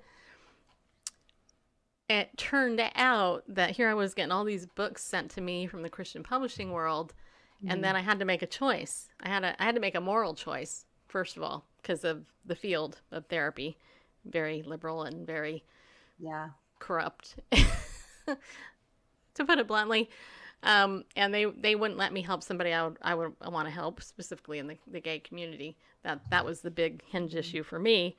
it turned out that here I was getting all these books sent to me from the Christian publishing world. And then I had to make a choice. I had to make a moral choice, first of all, because of the field of therapy. Very liberal and very corrupt, to put it bluntly. And they wouldn't let me help somebody I would want to help, specifically in the gay community. That was the big hinge issue for me.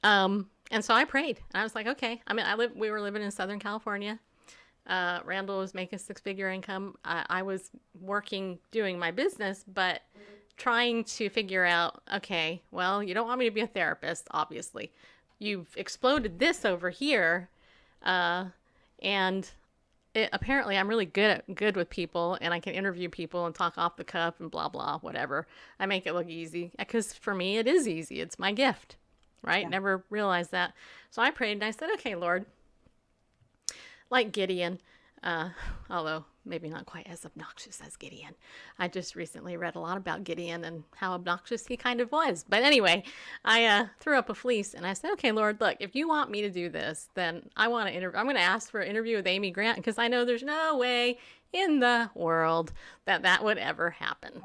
And so I prayed. And I was like, okay. I mean, we were living in Southern California. Randall was making 6-figure income. I was working, doing my business, but trying to figure out, okay, well, you don't want me to be a therapist, obviously. You've exploded this over here. And apparently I'm really good with people, and I can interview people and talk off the cuff and blah, blah, whatever. I make it look easy because for me, it is easy. It's my gift, right? Yeah. Never realized that. So I prayed and I said, okay, Lord, like Gideon, although maybe not quite as obnoxious as Gideon. I just recently read a lot about Gideon and how obnoxious he kind of was. But anyway, I threw up a fleece and I said, okay, Lord, look, if you want me to do this, then I want to I'm going to ask for an interview with Amy Grant because I know there's no way in the world that would ever happen.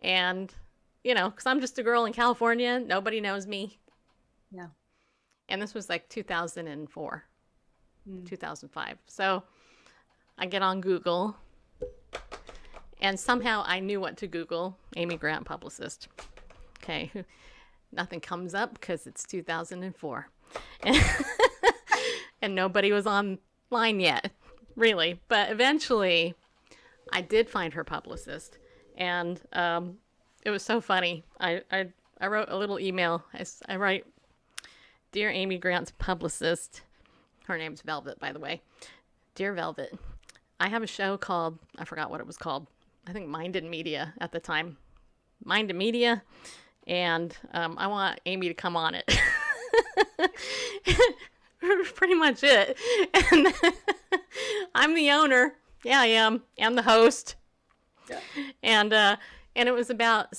And, you know, because I'm just a girl in California, nobody knows me. Yeah. And this was like 2004. 2005. So I get on Google and somehow I knew what to Google. Amy Grant publicist. Okay. Nothing comes up because it's 2004. And nobody was online yet. really. But eventually, I did find her publicist, and it was so funny. I wrote a little email. I write, "Dear Amy Grant's publicist," her name's Velvet, by the way. "Dear Velvet, I have a show called," I forgot what it was called. I think Minded Media at the time. Minded Media, and I want Amy to come on it. Pretty much it. And I'm the owner. Yeah, I am. And the host. Yeah. And it was about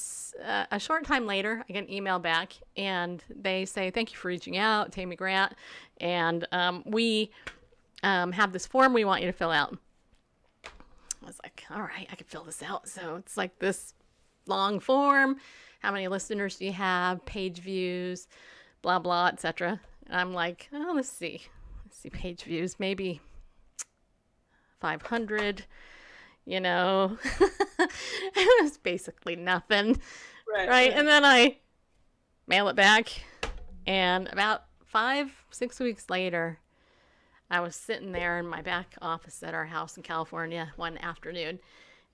a short time later, I get an email back, and they say, "Thank you for reaching out to Amy Grant, and we have this form we want you to fill out." I was like, all right, I can fill this out. So it's like this long form. How many listeners do you have? Page views, blah, blah, etc. And I'm like, oh, let's see. Page views, maybe 500, you know. It was basically nothing. Right. And then I mail it back. And about 5-6 weeks later, I was sitting there in my back office at our house in California one afternoon,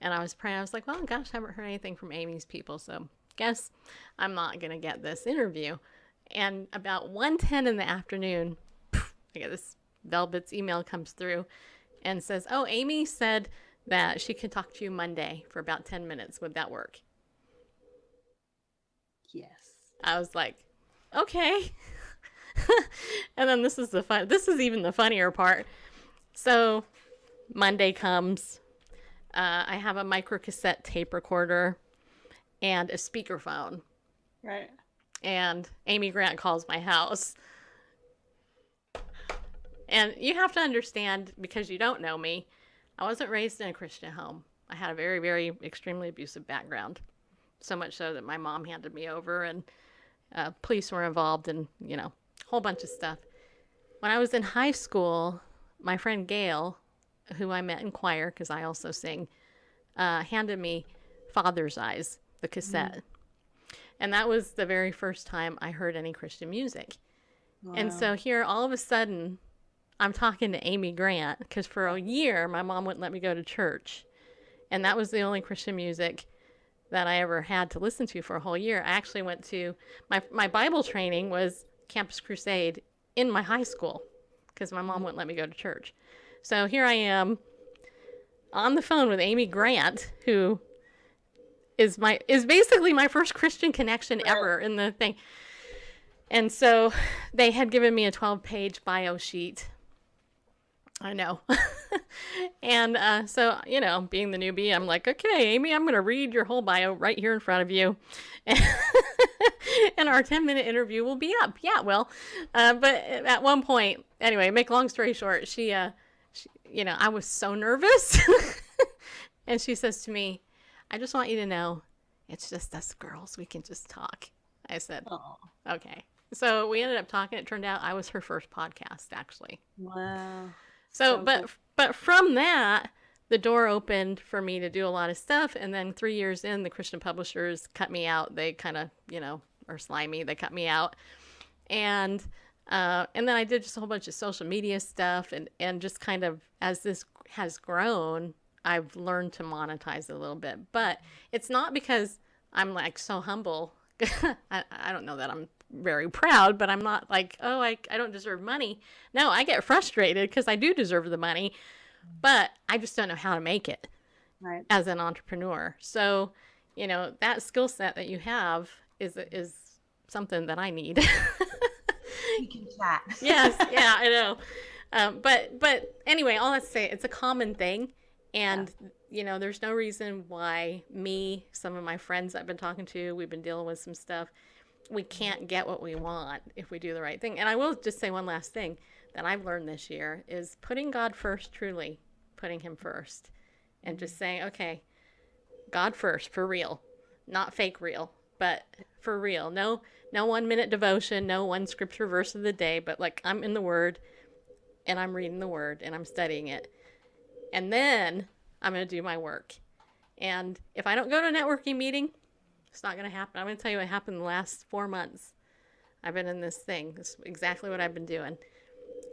and I was praying. I was like, well, gosh, I haven't heard anything from Amy's people, so guess I'm not going to get this interview. And about 1:10 in the afternoon, poof, I get this Velvet's email comes through and says, "Oh, Amy said that she could talk to you Monday for about 10 minutes. Would that work?" Yes. I was like, okay. And then this is even the funnier part. So Monday comes. I have a micro cassette tape recorder and a speakerphone. Right. And Amy Grant calls my house. And you have to understand, because you don't know me, I wasn't raised in a Christian home. I had a very, very extremely abusive background. So much so that my mom handed me over, and police were involved, and, you know, a whole bunch of stuff. When I was in high school, my friend Gail, who I met in choir, because I also sing, handed me Father's Eyes, the cassette. And that was the very first time I heard any Christian music. Wow. And so here, all of a sudden, I'm talking to Amy Grant, because for a year, my mom wouldn't let me go to church. And that was the only Christian music that I ever had to listen to for a whole year. I actually went to, my Bible training was Campus Crusade in my high school, because my mom wouldn't let me go to church. So here I am on the phone with Amy Grant, who is basically my first Christian connection ever in the thing. And so they had given me a 12-page bio sheet. I know. And so, you know, being the newbie, I'm like, okay, Amy, I'm going to read your whole bio right here in front of you. And our 10-minute interview will be up. Yeah, well, but at one point, anyway, make long story short, she you know, I was so nervous. And she says to me, "I just want you to know, it's just us girls. We can just talk." I said, "Oh, okay." So we ended up talking. It turned out I was her first podcast, actually. Wow. So but from that, the door opened for me to do a lot of stuff. And then 3 years in, the Christian publishers cut me out. They kind of, you know, are slimy. They cut me out. And then I did just a whole bunch of social media stuff. And just kind of, as this has grown, I've learned to monetize it a little bit. But it's not because I'm like so humble. I don't know that I'm very proud, but I'm not like, oh, I don't deserve money. No, I get frustrated because I do deserve the money, but I just don't know how to make it as an entrepreneur. So, you know, that skill set that you have is something that I need. We can chat. Yes, yeah, I know. But anyway, all that to say, it's a common thing. And, you know, there's no reason why some of my friends I've been talking to, we've been dealing with some stuff, we can't get what we want if we do the right thing. And I will just say one last thing that I've learned this year is putting God first, truly putting him first, and just saying, okay, God first, for real, not fake real, but for real. No 1 minute devotion, no one scripture verse of the day, but like I'm in the Word and I'm reading the Word and I'm studying it. And then I'm going to do my work. And if I don't go to a networking meeting, it's not going to happen. I'm going to tell you what happened the last 4 months. I've been in this thing. This is exactly what I've been doing.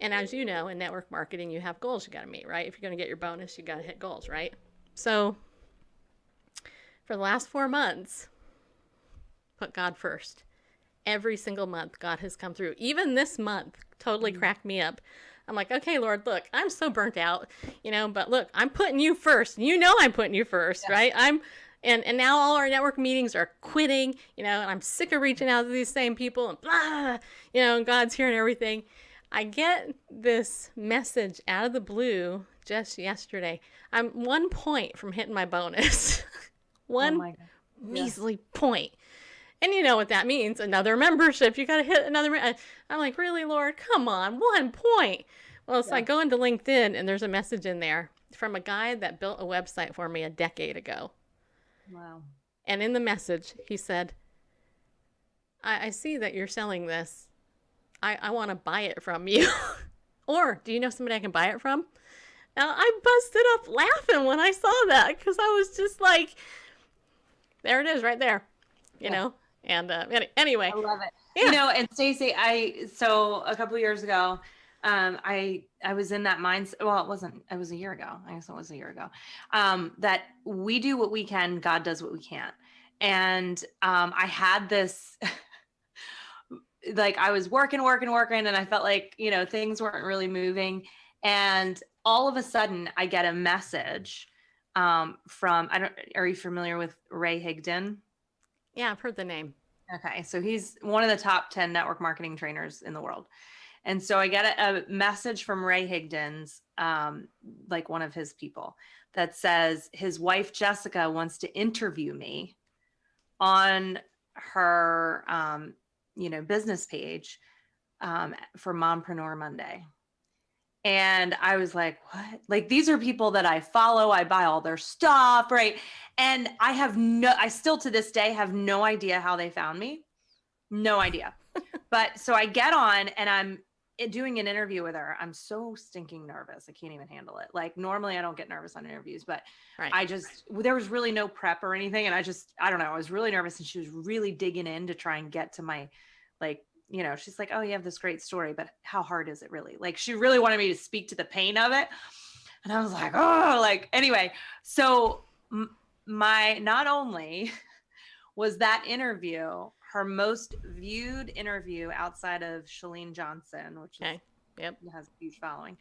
And as you know, in network marketing, you have goals you got to meet, right? If you're going to get your bonus, you got to hit goals, right? So for the last 4 months, put God first. Every single month, God has come through. Even this month totally cracked me up. I'm like, okay, Lord, look, I'm so burnt out, but look, I'm putting you first. You know I'm putting you first, right? And now all our network meetings are quitting, and I'm sick of reaching out to these same people and blah, and God's hearing everything. I get this message out of the blue just yesterday. I'm 1 point from hitting my bonus. Oh One my God. measly point. And you know what that means. Another membership. You got to hit another. I'm like, really, Lord? Come on. 1 point. Well, so I go into LinkedIn and there's a message in there from a guy that built a website for me a decade ago. Wow. And in the message, he said, I see that you're selling this. I want to buy it from you. Or do you know somebody I can buy it from? Now, I busted up laughing when I saw that because I was just like, there it is right there, you know? And anyway. I love it. Yeah. And Stacey, so a couple of years ago, I was in that mindset. Well, it was a year ago. I guess it was a year ago. That we do what we can, God does what we can't. And I had this, like I was working, and I felt like, things weren't really moving. And all of a sudden I get a message from, are you familiar with Ray Higdon? Yeah, I've heard the name. Okay. So he's one of the top 10 network marketing trainers in the world. And so I get a message from Ray Higdon's, like one of his people, that says his wife, Jessica, wants to interview me on her, business page for Mompreneur Monday. And I was like, what? Like, these are people that I follow. I buy all their stuff, right? And I still to this day have no idea how they found me. No idea. But so I get on and I'm doing an interview with her. I'm so stinking nervous. I can't even handle it. Like, normally I don't get nervous on interviews, but right. There was really no prep or anything. And I don't know. I was really nervous, and she was really digging in to try and get to my, like, she's like, oh, you have this great story, but how hard is it really? Like, she really wanted me to speak to the pain of it. And I was like, oh, like, anyway. So not only was that interview her most viewed interview outside of Chalene Johnson, which has a huge following.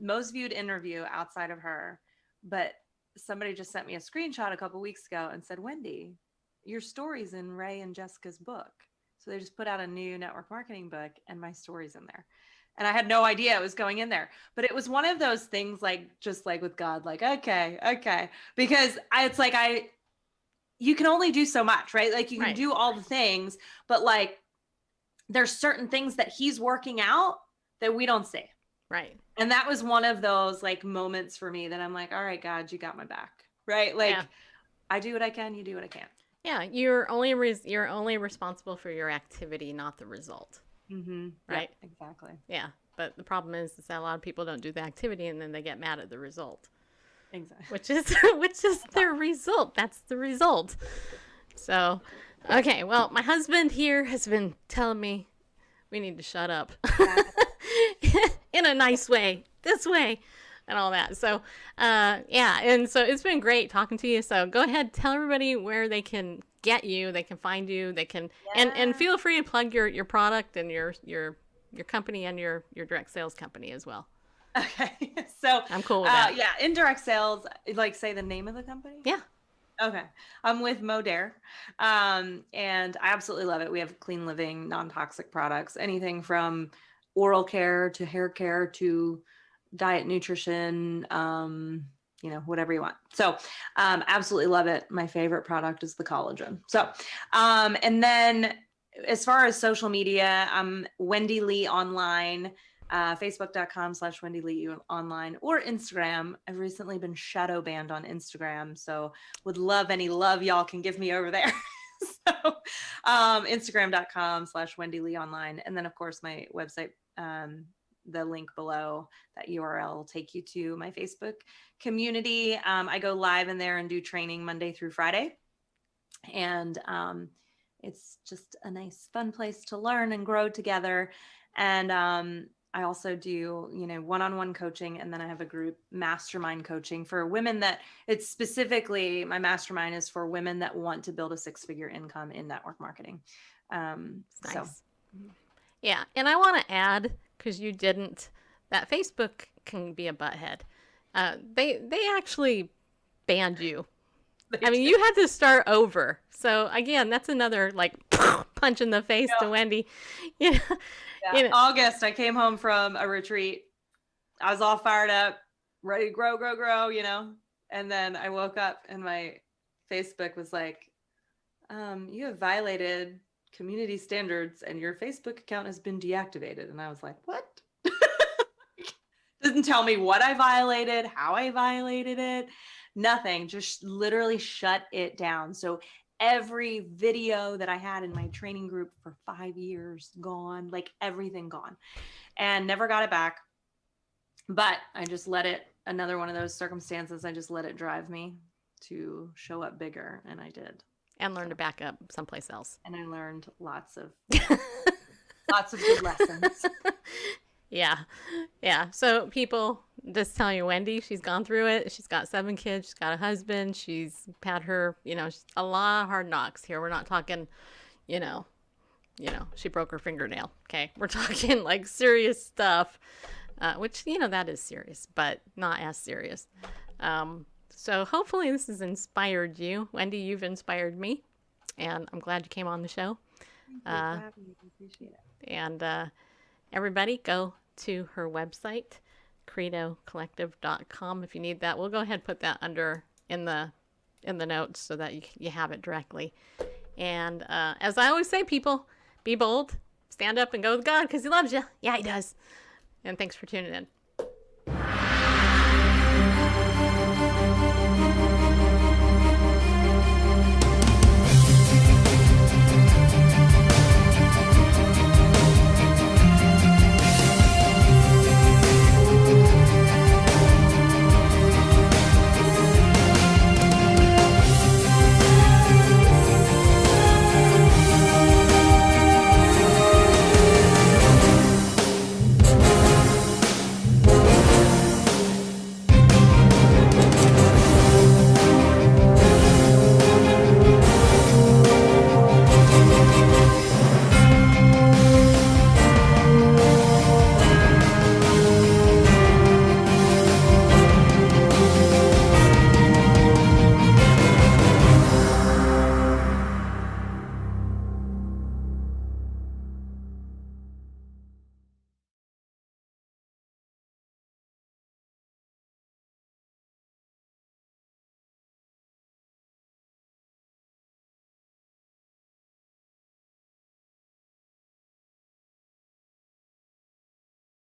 Most viewed interview outside of her. But somebody just sent me a screenshot a couple weeks ago and said, Wendy, your story's in Ray and Jessica's book. So they just put out a new network marketing book and my story's in there. And I had no idea it was going in there. But it was one of those things, like, just like with God, like, okay. Because it's like, you can only do so much, right? Like, you can do all the things, but like, there's certain things that he's working out that we don't see. Right. And that was one of those like moments for me that I'm like, all right, God, you got my back, right? Like, I do what I can, you do what I can't. Yeah, you're only responsible for your activity, not the result. Mm-hmm. Right? Yeah, exactly. Yeah, but the problem is that a lot of people don't do the activity and then they get mad at the result. Exactly. Which is their result. That's the result. So, okay, well, my husband here has been telling me we need to shut up in a nice way, this way, and all that. So, and so it's been great talking to you. So go ahead, tell everybody where they can get you, they can find you, they can, and feel free to plug your product and your company and your direct sales company as well. Okay. So I'm cool with that. Yeah. Indirect sales, like, say the name of the company. Yeah. Okay. I'm with Modare. And I absolutely love it. We have clean living, non-toxic products, anything from oral care to hair care to diet nutrition, whatever you want. So, absolutely love it. My favorite product is the collagen. So, and then as far as social media, I'm Wendy Lee online, facebook.com/Wendy Lee online, or Instagram. I've recently been shadow banned on Instagram, so would love any love y'all can give me over there. So, Instagram.com/Wendy Lee online. And then of course my website, the link below, that URL will take you to my Facebook community. I go live in there and do training Monday through Friday. And it's just a nice, fun place to learn and grow together. And I also do, one-on-one coaching, and then I have a group mastermind coaching for women that it's specifically, my mastermind is for women that want to build a six-figure income in network marketing. Nice. So. Yeah. And I want to add, because you didn't, that Facebook can be a butthead. They actually banned you. I mean, you had to start over. So again, that's another like punch in the face to Wendy. Yeah. August, I came home from a retreat. I was all fired up, ready to grow, and then I woke up and my Facebook was like, you have violated community standards and your Facebook account has been deactivated. And I was like, what? Didn't tell me what I violated, how I violated it, nothing, just literally shut it down. So every video that I had in my training group for 5 years gone, like everything gone, and never got it back. But I just let it, another one of those circumstances, I just let it drive me to show up bigger, and I did. And learn to back up someplace else. And I learned lots of good lessons. Yeah. So people, just telling you, Wendy, she's gone through it. She's got 7 kids. She's got a husband. She's had her, a lot of hard knocks here. We're not talking, she broke her fingernail. Okay. We're talking like serious stuff, which, that is serious, but not as serious. So hopefully this has inspired you. Wendy, you've inspired me, and I'm glad you came on the show. Thank you for having me. I appreciate it. And, everybody go to her website, credocollective.com, if you need that. We'll go ahead and put that in the notes so that you have it directly. And as I always say, people, be bold, stand up and go with God because he loves you. Yeah, he does. And thanks for tuning in.